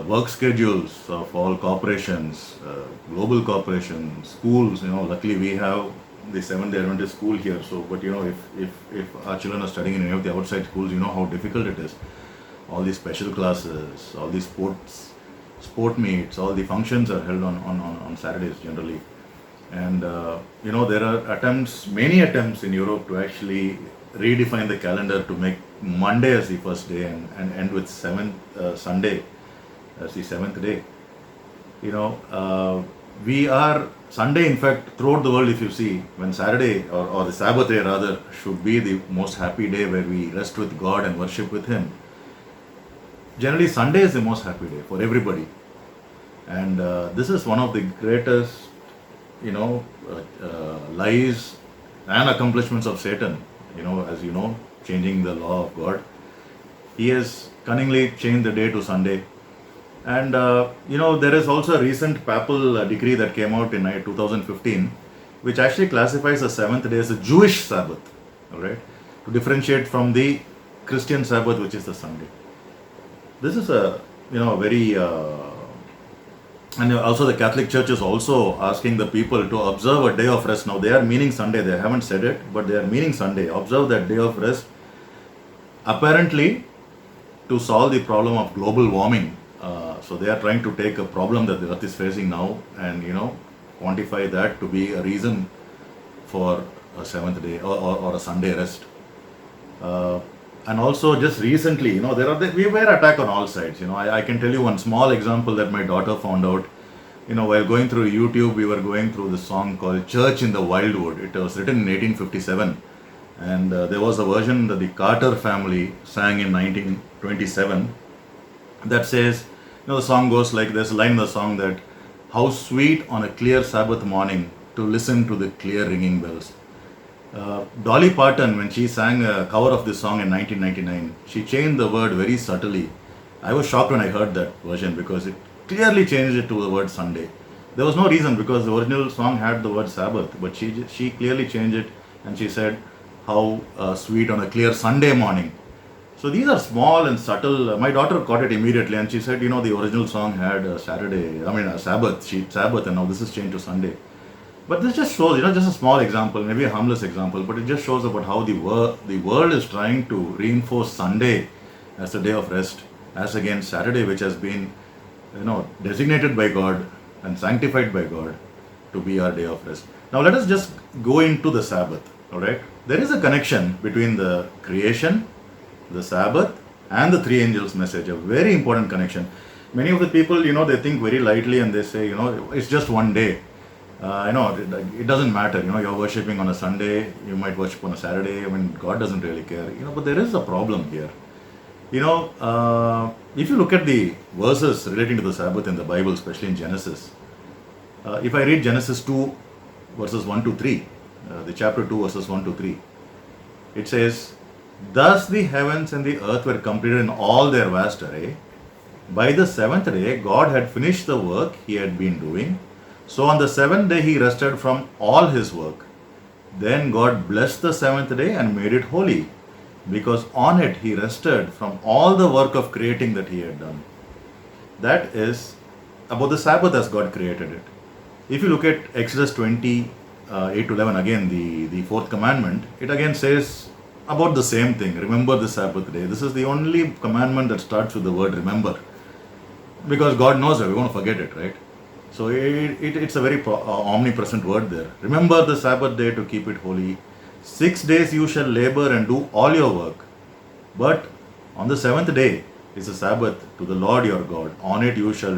Work schedules of all corporations, global corporations, schools, luckily we have the 7-day Adventist school here. So, but if our children are studying in any of the outside schools, how difficult it is. All these special classes, all these sport meets, all the functions are held on Saturdays generally. And there are many attempts in Europe to actually redefine the calendar to make Monday as the first day and end with Sunday as the 7th day. We are Sunday, in fact, throughout the world, if you see, when Saturday or the Sabbath day rather should be the most happy day where we rest with God and worship with Him. Generally, Sunday is the most happy day for everybody. And this is one of the greatest, lies and accomplishments of Satan, as you know, changing the law of God. He has cunningly changed the day to Sunday. And, there is also a recent papal decree that came out in 2015, which actually classifies the 7th day as a Jewish Sabbath, all right, to differentiate from the Christian Sabbath, which is the Sunday. This is a, very, and also the Catholic Church is also asking the people to observe a day of rest. Now, they are meaning Sunday. They haven't said it, but they are meaning Sunday. Observe that day of rest, apparently to solve the problem of global warming. So they are trying to take a problem that the earth is facing now and, quantify that to be a reason for a 7th day or a Sunday rest. and also just recently, we were attacked on all sides. I can tell you one small example that my daughter found out. While going through YouTube, we were going through the song called Church in the Wildwood. It was written in 1857, and there was a version that the Carter family sang in 1927 that says, the song goes like, there's a line in the song that, how sweet on a clear Sabbath morning to listen to the clear ringing bells. Dolly Parton, when she sang a cover of this song in 1999, she changed the word very subtly. I was shocked when I heard that version because it clearly changed it to the word Sunday. There was no reason because the original song had the word Sabbath, but she clearly changed it and she said, how sweet on a clear Sunday morning. So these are small and subtle. My daughter caught it immediately and she said, the original song had a Sabbath, Sabbath, and now this is changed to Sunday. But this just shows, just a small example, maybe a harmless example, but it just shows about how the world is trying to reinforce Sunday as a day of rest, as against Saturday, which has been, designated by God and sanctified by God to be our day of rest. Now let us just go into the Sabbath, all right? There is a connection between the creation, the Sabbath, and the three angels' message, a very important connection. Many of the people, they think very lightly and they say, it's just one day. It doesn't matter, you're worshipping on a Sunday, you might worship on a Saturday, God doesn't really care, but there is a problem here. If you look at the verses relating to the Sabbath in the Bible, especially in Genesis, if I read Genesis 2, verses 1 to 3, the chapter 2, verses 1 to 3, it says, thus the heavens and the earth were completed in all their vast array. By the seventh day, God had finished the work he had been doing. So on the seventh day he rested from all his work. Then God blessed the seventh day and made it holy, because on it he rested from all the work of creating that he had done. That is about the Sabbath as God created it. If you look at Exodus 20, 8 to 11, again the fourth commandment, it again says about the same thing. Remember the Sabbath day. This is the only commandment that starts with the word remember, because God knows that we're going to forget it, right? So it's a very omnipresent word there. Remember the Sabbath day to keep it holy. 6 days you shall labor and do all your work. But on the seventh day is the Sabbath to the Lord your God. On it you shall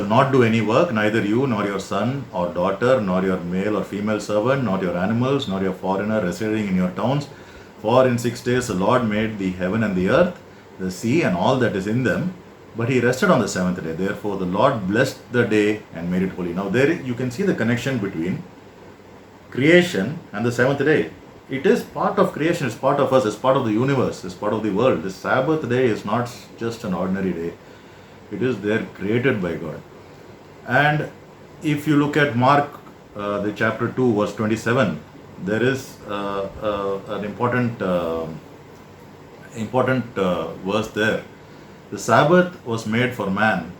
not do any work, neither you nor your son or daughter, nor your male or female servant, nor your animals, nor your foreigner residing in your towns. For in 6 days the Lord made the heaven and the earth, the sea and all that is in them. But he rested on the seventh day. Therefore the Lord blessed the day and made it holy. Now there you can see the connection between creation and the seventh day. It is part of creation, it's part of us, it's part of the universe, it's part of the world. The Sabbath day is not just an ordinary day. It is there created by God. And if you look at Mark, the chapter 2, verse 27, there is an important verse there. The Sabbath was made for man,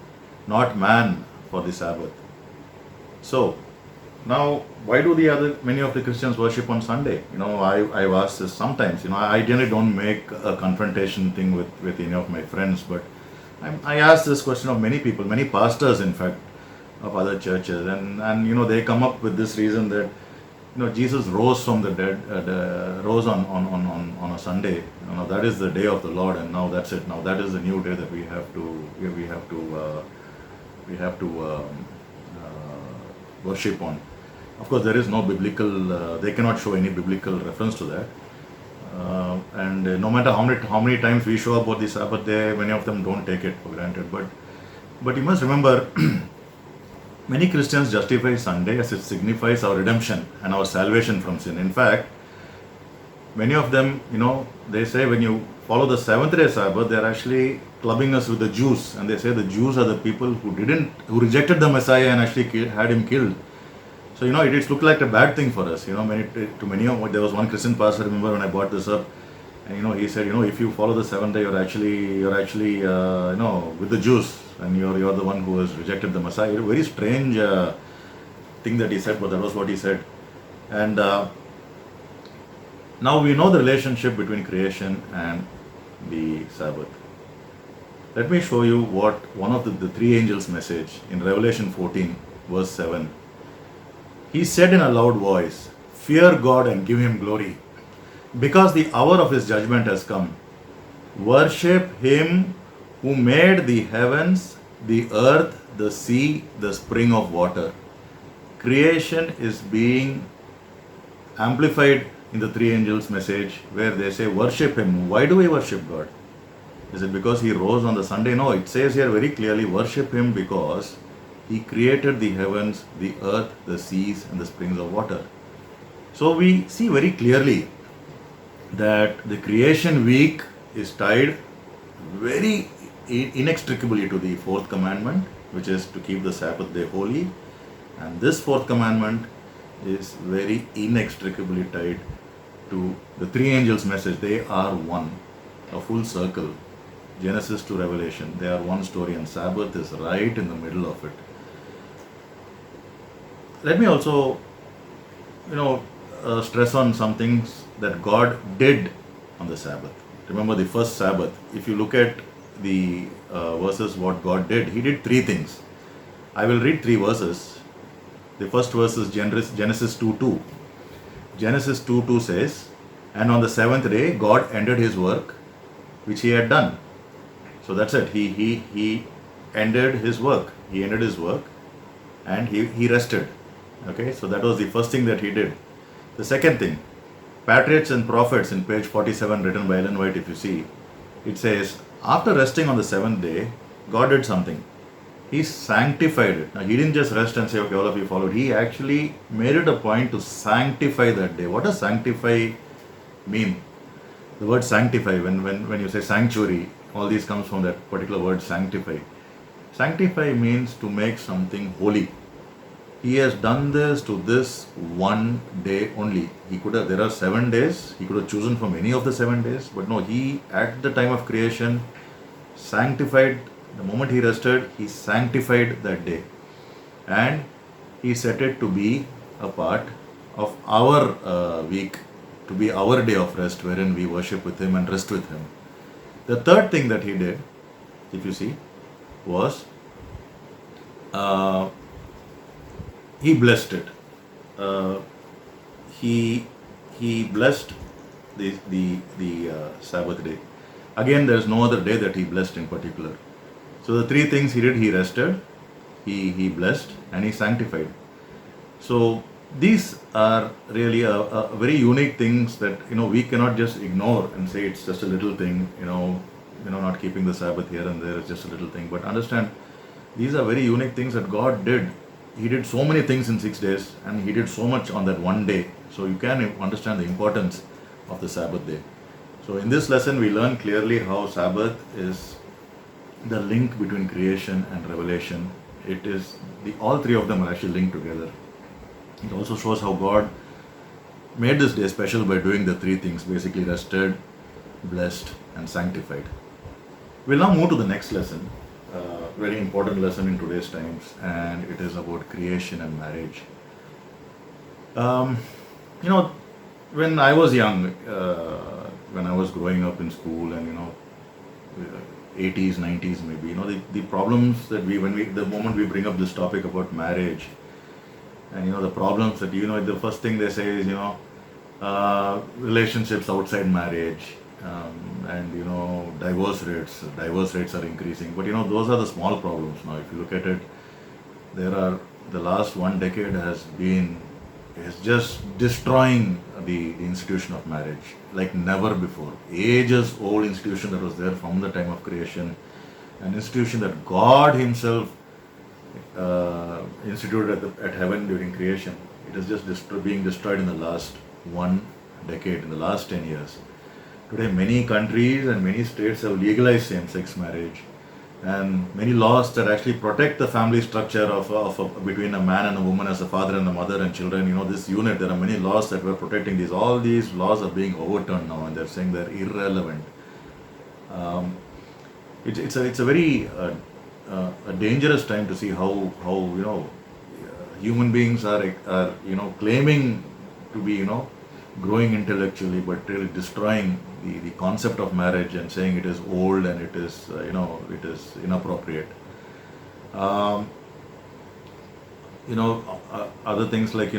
not man for the Sabbath. So, now why do many of the Christians worship on Sunday? I've asked this sometimes. I generally don't make a confrontation thing with any of my friends, but I ask this question of many people, many pastors in fact, of other churches, and they come up with this reason that Jesus rose from the dead, rose on a Sunday. That is the day of the Lord, and now that's it. Now that is the new day that we have to worship on. Of course, there is no biblical. They cannot show any biblical reference to that. And no matter how many times we show about the Sabbath day, many of them don't take it for granted. But you must remember. Many Christians justify Sunday as it signifies our redemption and our salvation from sin. In fact, many of them, they say when you follow the seventh day Sabbath, they're actually clubbing us with the Jews. And they say the Jews are the people who rejected the Messiah and actually had him killed. So, it's looked like a bad thing for us. There was one Christian pastor, I remember when I brought this up, and he said, if you follow the seventh day, you're actually with the Jews. And you're the one who has rejected the Messiah. A very strange thing that he said, but that was what he said. And now we know the relationship between creation and the Sabbath. Let me show you what one of the three angels' message in Revelation 14, verse 7. He said in a loud voice, "Fear God and give him glory, because the hour of his judgment has come. Worship him who made the heavens, the earth, the sea, the spring of water. Creation is being amplified in the three angels' message where they say, worship him. Why do we worship God? Is it because he rose on the Sunday? No, it says here very clearly, worship him because he created the heavens, the earth, the seas, and the springs of water. So we see very clearly that the creation week is tied very inextricably to the fourth commandment, which is to keep the Sabbath day holy. And this fourth commandment is very inextricably tied to the three angels' message. They are one, a full circle. Genesis to Revelation, they are one story, and Sabbath is right in the middle of it. Let me also, stress on some things that God did on the Sabbath. Remember the first Sabbath, if you look at the verses, what God did, he did three things. I will read three verses. The first verse is Genesis 2:2. Genesis 2:2 says, and on the seventh day, God ended his work which he had done. So that's it. He ended his work. He ended his work and he rested. Okay, so that was the first thing that he did. The second thing, Patriarchs and Prophets in page 47, written by Ellen White, if you see, it says, after resting on the seventh day, God did something. He sanctified it. Now, he didn't just rest and say, okay, all of you followed. He actually made it a point to sanctify that day. What does sanctify mean? The word sanctify, when you say sanctuary, all these comes from that particular word sanctify. Sanctify means to make something holy. He has done this to this one day only. There are 7 days. He could have chosen from any of the 7 days, but no, he, at the time of creation, sanctified, the moment he rested, he sanctified that day. And he set it to be a part of our week, to be our day of rest, wherein we worship with him and rest with him. The third thing that he did, if you see, was he blessed it. He blessed the Sabbath day. Again, there is no other day that he blessed in particular. So the three things he did: he rested, he blessed, and he sanctified. So these are really a very unique things that we cannot just ignore and say it's just a little thing. Not keeping the Sabbath here and there is just a little thing. But understand, these are very unique things that God did. He did so many things in 6 days, and he did so much on that one day. So you can understand the importance of the Sabbath day. So in this lesson, we learn clearly how Sabbath is the link between creation and revelation. It is all three of them are actually linked together. It also shows how God made this day special by doing the three things, basically rested, blessed, and sanctified. We'll now move to the next lesson, very important lesson in today's times, and it is about creation and marriage. When I was young, when I was growing up in school, and 80s, 90s maybe, the problems that the moment we bring up this topic about marriage, and the problems that the first thing they say is relationships outside marriage, and divorce rates are increasing. But those are the small problems. Now if you look at it, the last 1 decade is just destroying the institution of marriage like never before. Ages old institution that was there from the time of creation, an institution that God himself instituted at heaven during creation. It is just being destroyed in the last 1 decade, in the last 10 years. Today, many countries and many states have legalized same-sex marriage, and many laws that actually protect the family structure between a man and a woman as a father and a mother and children. This unit, there are many laws that were protecting these. All these laws are being overturned now, and they're saying they're irrelevant. It's a very a dangerous time to see how human beings are claiming to be growing intellectually, but really destroying the concept of marriage and saying it is old and it is it is inappropriate. Other things like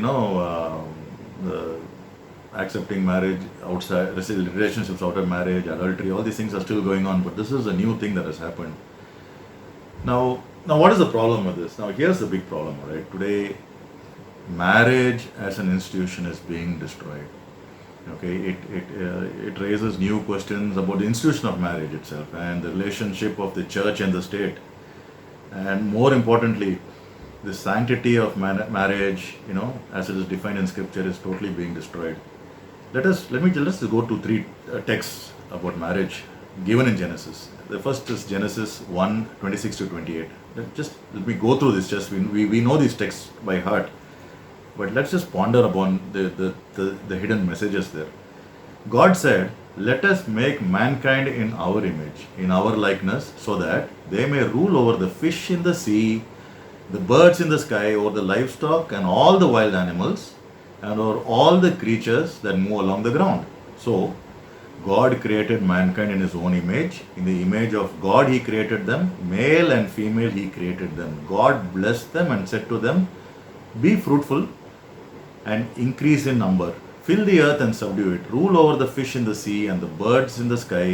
accepting marriage outside, relationships outside marriage, adultery, all these things are still going on, but this is a new thing that has happened. Now, what is the problem with this? Now, here's the big problem, right? Today, marriage as an institution is being destroyed. Okay, it raises new questions about the institution of marriage itself and the relationship of the church and the state, and more importantly, the sanctity of marriage, as it is defined in Scripture, is totally being destroyed. Let's go to three texts about marriage given in Genesis. The first is Genesis 1:26 to 28. Let me go through this. We know these texts by heart, but let's just ponder upon the hidden messages there. God said, "Let us make mankind in our image, in our likeness, so that they may rule over the fish in the sea, the birds in the sky, over the livestock and all the wild animals, and over all the creatures that move along the ground." So, God created mankind in His own image. In the image of God He created them. Male and female He created them. God blessed them and said to them, "Be fruitful and increase in number. Fill the earth and subdue it. Rule over the fish in the sea and the birds in the sky,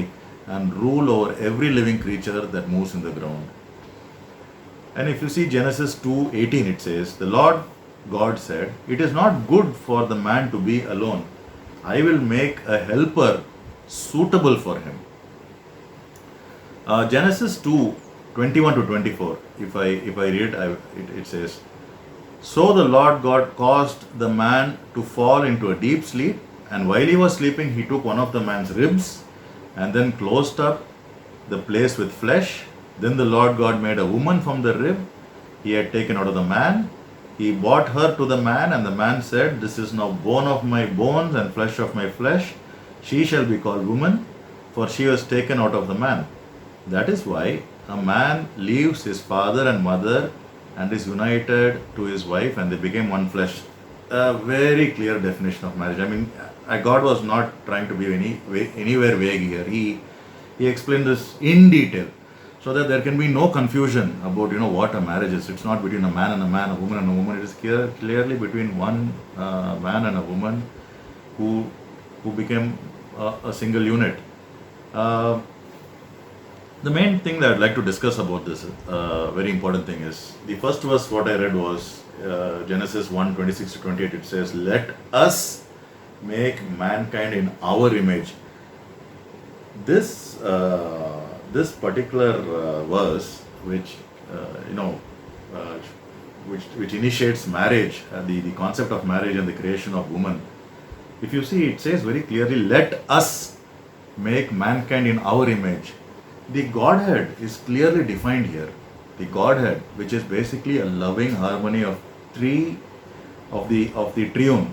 and rule over every living creature that moves in the ground." And if you see Genesis 2:18, it says, "The Lord God said, it is not good for the man to be alone. I will make a helper suitable for him." Genesis 2:21 to 24, if I read it says, "So the Lord God caused the man to fall into a deep sleep, and while he was sleeping, he took one of the man's ribs and then closed up the place with flesh. Then the Lord God made a woman from the rib he had taken out of the man. He brought her to the man, and the man said, 'This is now bone of my bones and flesh of my flesh. She shall be called woman, for she was taken out of the man.' That is why a man leaves his father and mother and is united to his wife, and they became one flesh." A very clear definition of marriage. I mean, God was not trying to be anywhere vague here. He explained this in detail, so that there can be no confusion about what a marriage is. It's not between a man and a man, a woman and a woman. It is clearly between one man and a woman who became a single unit. The main thing that I'd like to discuss about this very important thing is the first verse. What I read was Genesis 1:26 to 28. It says, "Let us make mankind in our image." This particular verse, which which initiates marriage, the concept of marriage and the creation of woman. If you see, it says very clearly, "Let us make mankind in our image." The Godhead is clearly defined here. The Godhead, which is basically a loving harmony of the triune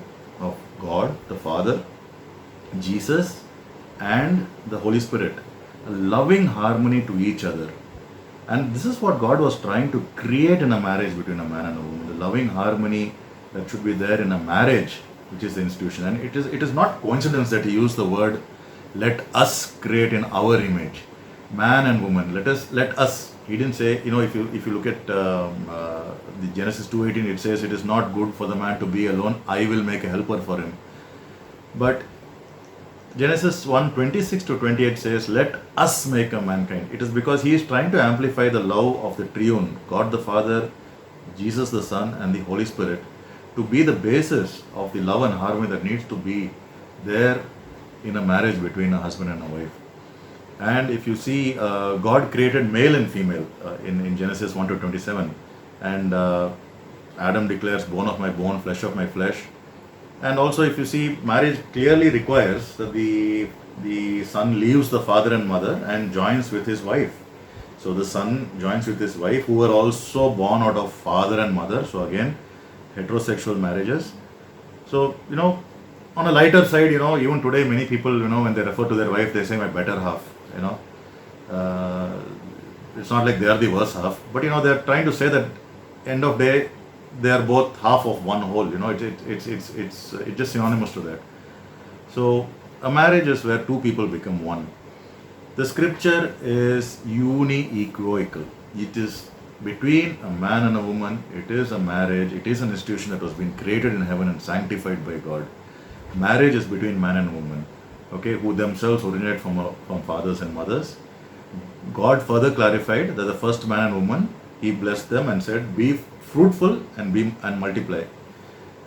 of God, the Father, Jesus, and the Holy Spirit. A loving harmony to each other. And this is what God was trying to create in a marriage between a man and a woman. The loving harmony that should be there in a marriage, which is the institution. And it is not coincidence that He used the word, "Let us create in our image." Man and woman, let us. He didn't say, if you look at the Genesis 2:18, it says, "It is not good for the man to be alone. I will make a helper for him." But Genesis 1:26 to 28 says, "Let us make a mankind." It is because He is trying to amplify the love of the triune, God the Father, Jesus the Son, and the Holy Spirit, to be the basis of the love and harmony that needs to be there in a marriage between a husband and a wife. And if you see, God created male and female in Genesis 1 to 27, and Adam declares, "Bone of my bone, flesh of my flesh." And also, if you see, marriage clearly requires that the son leaves the father and mother and joins with his wife. So the son joins with his wife, who were also born out of father and mother. So again, heterosexual marriages. So, on a lighter side, even today, many people, when they refer to their wife, they say, "My better half." It's not like they are the worse half, but they're trying to say that end of day, they are both half of one whole. It's just synonymous to that. So a marriage is where two people become one. The Scripture is unequivocal. It is between a man and a woman. It is a marriage. It is an institution that was being created in heaven and sanctified by God. marriage is between man and woman, okay, who themselves originate from fathers and mothers. God further clarified that the first man and woman, he blessed them and said, be fruitful and multiply,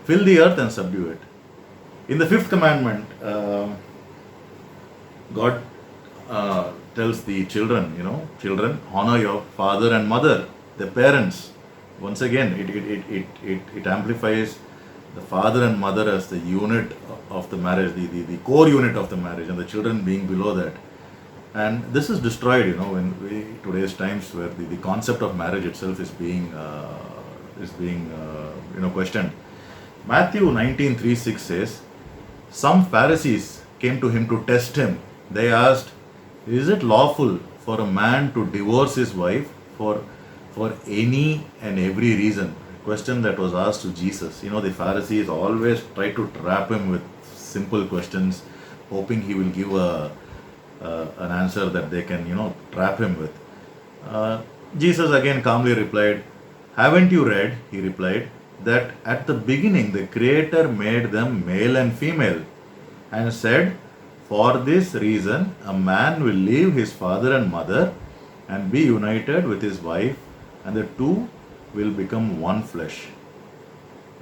fill the earth and subdue it. In the fifth commandment, God tells the children, children, honor your father and mother, the parents. Once again, it amplifies the father and mother as the unit of the marriage, the core unit of the marriage, and the children being below that. And this is destroyed, in today's times, where the concept of marriage itself is being questioned. Matthew 19:3-6 says, some Pharisees came to him to test him. They asked, is it lawful for a man to divorce his wife for any and every reason? Question that was asked to Jesus. The Pharisees always try to trap him with simple questions, hoping he will give an answer that they can, trap him with. Jesus again calmly replied, haven't you read, he replied, that at the beginning the Creator made them male and female, and said, for this reason a man will leave his father and mother and be united with his wife, and the two will become one flesh.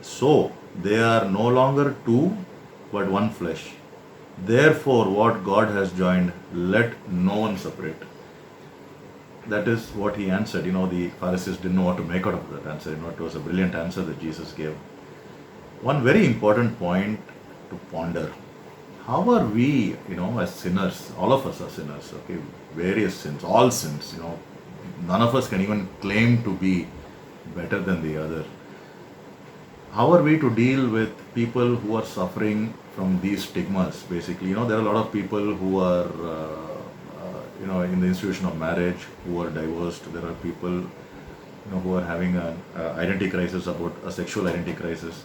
So they are no longer two but one flesh. Therefore what God has joined, let no one separate. That is what he answered. The Pharisees didn't know what to make out of that answer. It was a brilliant answer that Jesus gave. One very important point to ponder. How are we, as sinners, all of us are sinners, okay, various sins, all sins, none of us can even claim to be better than the other. How are we to deal with people who are suffering from these stigmas, basically? There are a lot of people who are, in the institution of marriage, who are divorced. There are people, who are having an identity crisis, about a sexual identity crisis.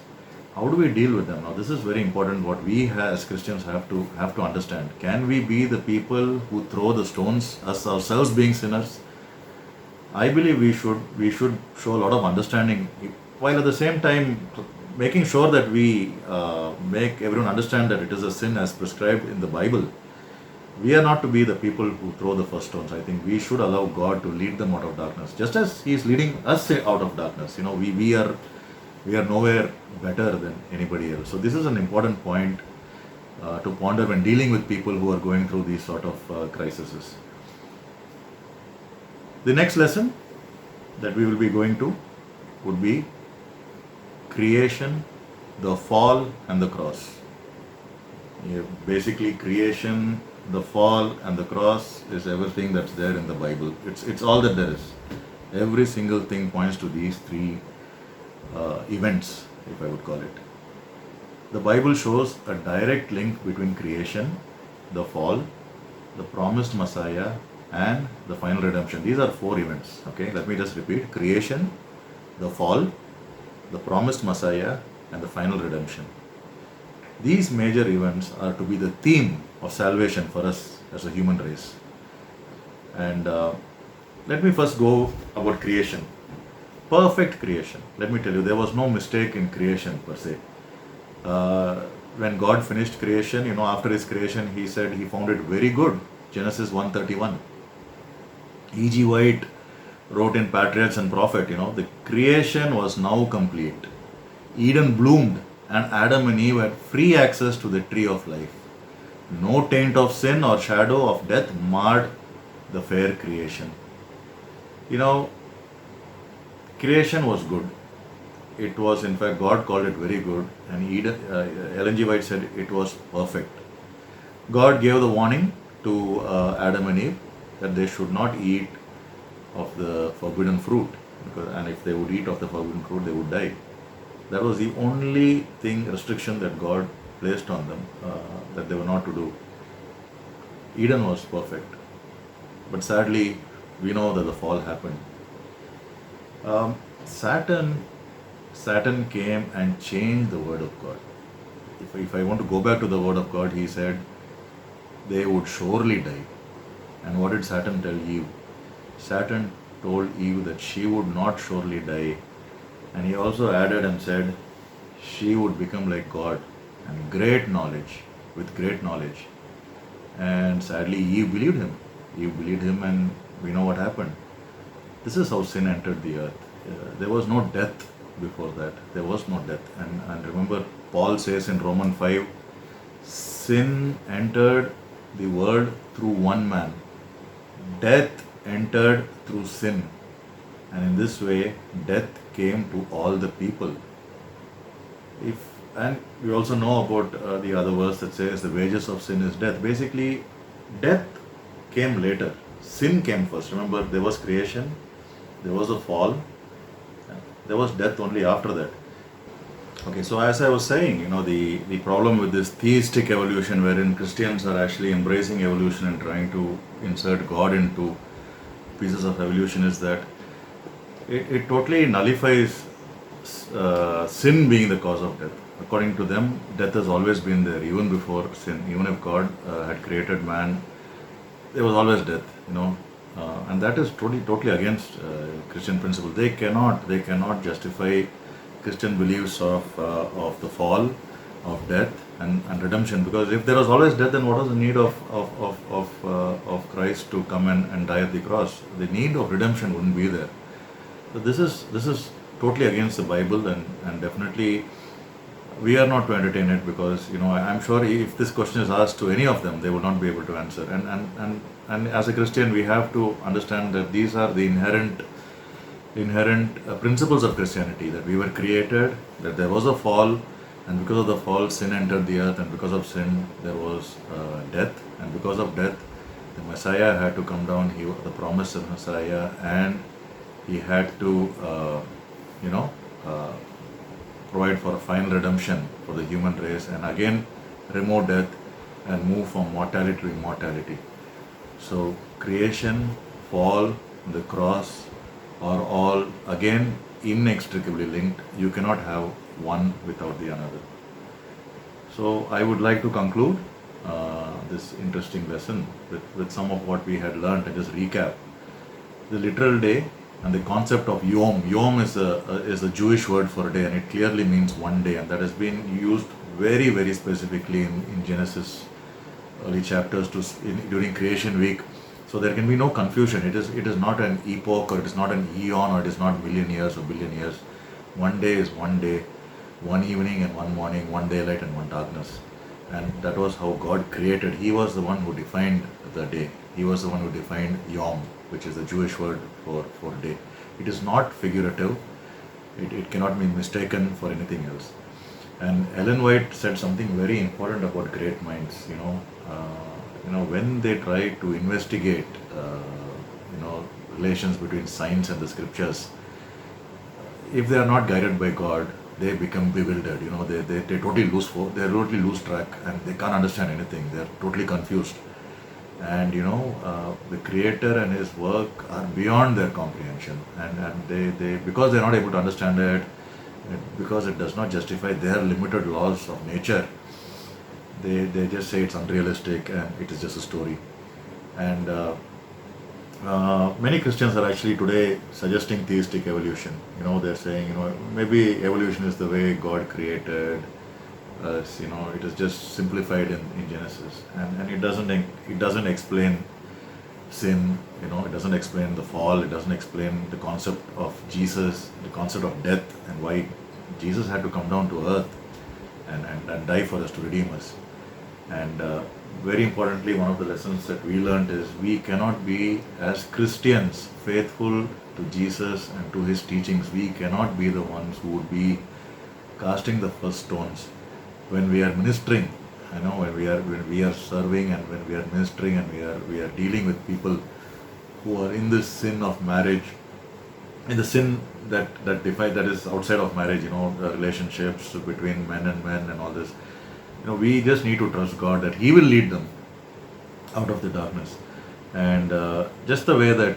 How do we deal with them? Now, this is very important. What we as Christians have to understand. Can we be the people who throw the stones, us ourselves being sinners? I believe we should show a lot of understanding, while at the same time making sure that we make everyone understand that it is a sin as prescribed in the Bible. We are not to be the people who throw the first stones. I think we should allow God to lead them out of darkness, just as He is leading us out of darkness. We are nowhere better than anybody else. So this is an important point to ponder when dealing with people who are going through these sort of crises. The next lesson that we will be going to would be creation, the fall, and the cross. Basically, creation, the fall, and the cross is everything that's there in the Bible. It's all that there is. Every single thing points to these three events, if I would call it. The Bible shows a direct link between creation, the fall, the promised Messiah, and the final redemption. These are four events. Okay, let me just repeat: creation, the fall, the promised Messiah, and the final redemption. These major events are to be the theme of salvation for us as a human race. And let me first go about creation. Perfect creation. Let me tell you, there was no mistake in creation per se. When God finished creation, after His creation, He said He found it very good. Genesis 1:31. E.G. White wrote in Patriarchs and Prophet, the creation was now complete. Eden bloomed, and Adam and Eve had free access to the tree of life. No taint of sin or shadow of death marred the fair creation. Creation was good. It was, in fact, God called it very good, and Ellen G. White said it was perfect. God gave the warning to Adam and Eve that they should not eat of the forbidden fruit, and if they would eat of the forbidden fruit, they would die. That was the only restriction that God placed on them, that they were not to do. Eden was perfect. But sadly, we know that the fall happened. Satan came and changed the word of God. If I want to go back to the word of God, he said they would surely die. And what did Satan tell Eve? Satan told Eve that she would not surely die. And he also added and said she would become like God. and great knowledge, with great knowledge. And sadly, Eve believed him. Eve believed him, and we know what happened. This is how sin entered the earth. There was no death before that. There was no death. And remember, Paul says in Romans 5, sin entered the world through one man. Death entered through sin. And in this way, death came to all the people. And we also know about the other verse that says the wages of sin is death. Basically, death came later. Sin came first. Remember, there was creation, there was a fall, there was death only after that. Okay, so as I was saying, the problem with this theistic evolution, wherein Christians are actually embracing evolution and trying to insert God into pieces of evolution, is that it totally nullifies sin being the cause of death. According to them, death has always been there, even before sin. Even if God had created man, there was always death, and that is totally against Christian principle. They cannot justify Christian beliefs of the fall, of death, and redemption. Because if there was always death, then what was the need of Christ to come and die at the cross? The need of redemption wouldn't be there. So this is totally against the Bible, and definitely we are not to entertain it, because I'm sure if this question is asked to any of them, they will not be able to answer. And as a Christian, we have to understand that these are the inherent principles of Christianity, that we were created, that there was a fall, and because of the fall, sin entered the earth, and because of sin, there was death, and because of death, the Messiah had to come down. He, the promised Messiah, and he had to, provide for a final redemption for the human race, and again remove death and move from mortality to immortality. So creation, fall, the cross are all again inextricably linked. You cannot have one without the another. So I would like to conclude this interesting lesson with some of what we had learned, and just recap. The literal day and the concept of Yom. Yom is a Jewish word for a day, and it clearly means one day, and that has been used very, very specifically in Genesis early chapters during creation week. So there can be no confusion. It is not an epoch, or it is not an eon, or it is not million years or billion years. One day is one day, one evening and one morning, one daylight and one darkness. And that was how God created. He was the one who defined the day. He was the one who defined Yom, which is the Jewish word for day. It is not figurative. It cannot be mistaken for anything else. And Ellen White said something very important about great minds. When they try to investigate, relations between science and the scriptures, if they are not guided by God, they become bewildered. They totally lose track, and they can't understand anything. They are totally confused. And the Creator and His work are beyond their comprehension, and they because they are not able to understand it, because it does not justify their limited laws of nature, they just say it's unrealistic and it is just a story. And many Christians are actually today suggesting theistic evolution. They're saying, maybe evolution is the way God created us. It is just simplified in Genesis, and it doesn't explain sin. It doesn't explain the fall. It doesn't explain the concept of Jesus, the concept of death, and why Jesus had to come down to earth and die for us, to redeem us. And very importantly, one of the lessons that we learned is we cannot be, as Christians, faithful to Jesus and to His teachings. We cannot be the ones who would be casting the first stones when we are ministering. When we are serving, and when we are ministering, and we are dealing with people who are in this sin of marriage, in the sin that is outside of marriage. The relationships between men and all this. We just need to trust God that He will lead them out of the darkness. And just the way that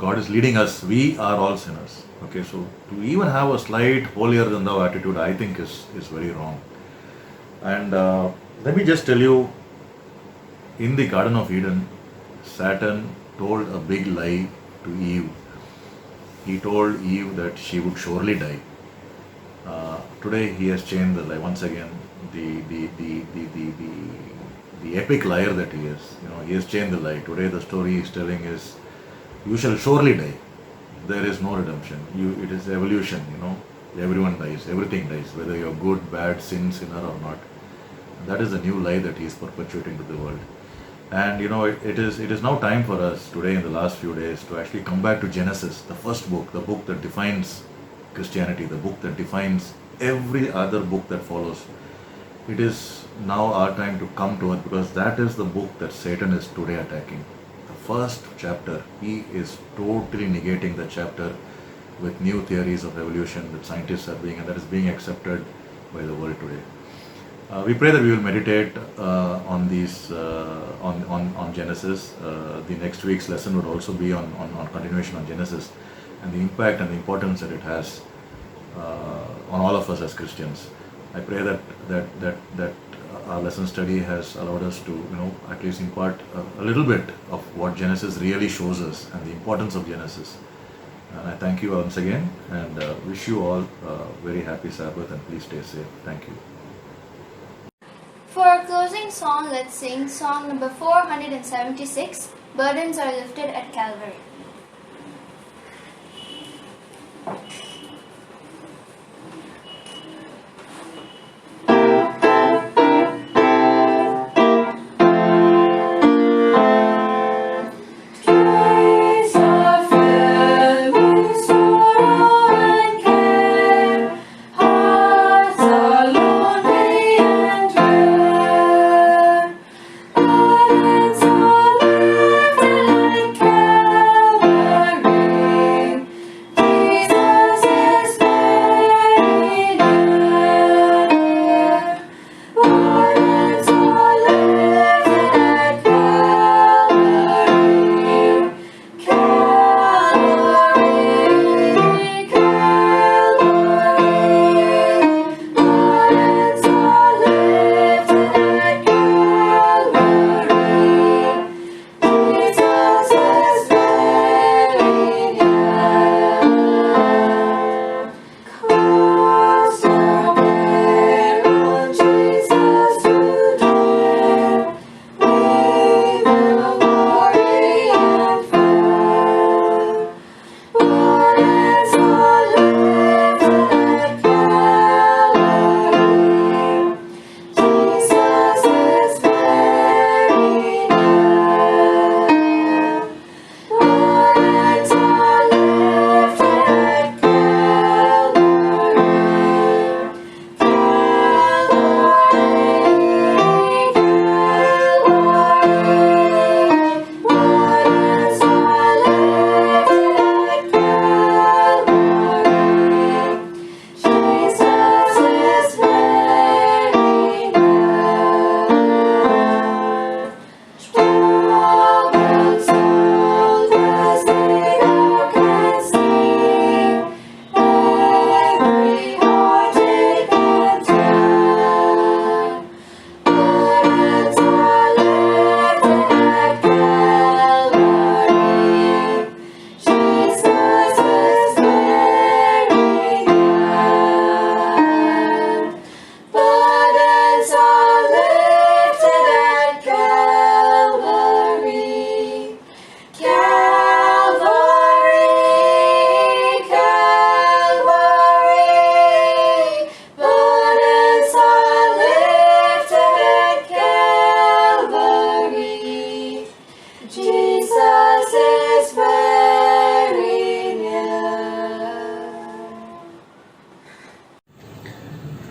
God is leading us, we are all sinners. Okay, so to even have a slight holier than thou attitude, I think is very wrong. And let me just tell you, in the Garden of Eden, Satan told a big lie to Eve. He told Eve that she would surely die. Today he has changed the lie. Once again, the epic liar that he is. He has changed the lie. Today the story he is telling is, you shall surely die. There is no redemption. It is evolution. Everyone dies. Everything dies, whether you're good, bad, sinner or not. That is the new lie that he is perpetuating to the world. And it is now time for us today, in the last few days, to actually come back to Genesis, the first book, the book that defines Christianity, the book that defines every other book that follows. It is now our time to come to it, because that is the book that Satan is today attacking. The first chapter, he is totally negating the chapter with new theories of evolution that scientists are being, and that is being accepted by the world today. We pray that we will meditate on these on Genesis. The next week's lesson would also be on continuation on Genesis, and the impact and the importance that it has on all of us as Christians. I pray that our lesson study has allowed us to at least impart a little bit of what Genesis really shows us and the importance of Genesis. And I thank you once again, and wish you all a very happy Sabbath, and please stay safe. Thank you. For our closing song, let's sing song number 476, Burdens Are Lifted at Calvary.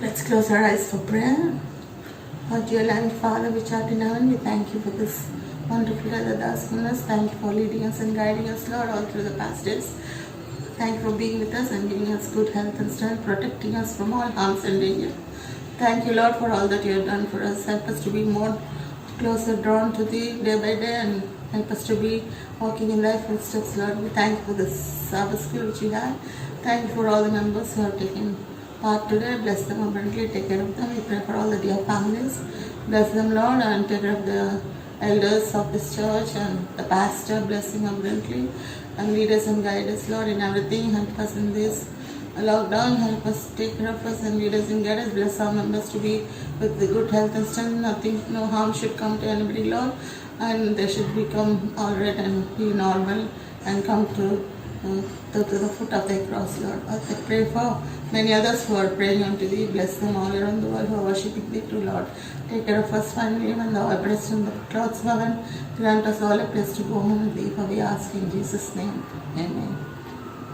Let's close our eyes for prayer. Our dear loving Father, which art in heaven, we thank you for this wonderful day that thou hast given us. Thank you for leading us and guiding us, Lord, all through the past days. Thank you for being with us and giving us good health and strength, protecting us from all harms and danger. Thank you, Lord, for all that you have done for us. Help us to be more closer drawn to thee day by day, and help us to be walking in thy footsteps, Lord. We thank you for this Sabbath school which we have. Thank you for all the members who have taken part today. Bless them abundantly, take care of them. We pray for all the dear families. Bless them, Lord, and take care of the elders of this church and the pastor. Bless him abundantly and lead us and guide us, Lord, in everything. Help us in this lockdown. Help us, take care of us and lead us and guide us. Bless our members to be with the good health and strength. Nothing, no harm should come to anybody, Lord. And they should become all right and be normal and come to the foot of thy cross, Lord. I pray for many others who are praying unto thee. Bless them all around the world who are worshipping thee true, Lord. Take care of us finally when thou art blessed in the clouds of heaven. Grant us all a place to go home with thee, for we ask in Jesus' name. Amen.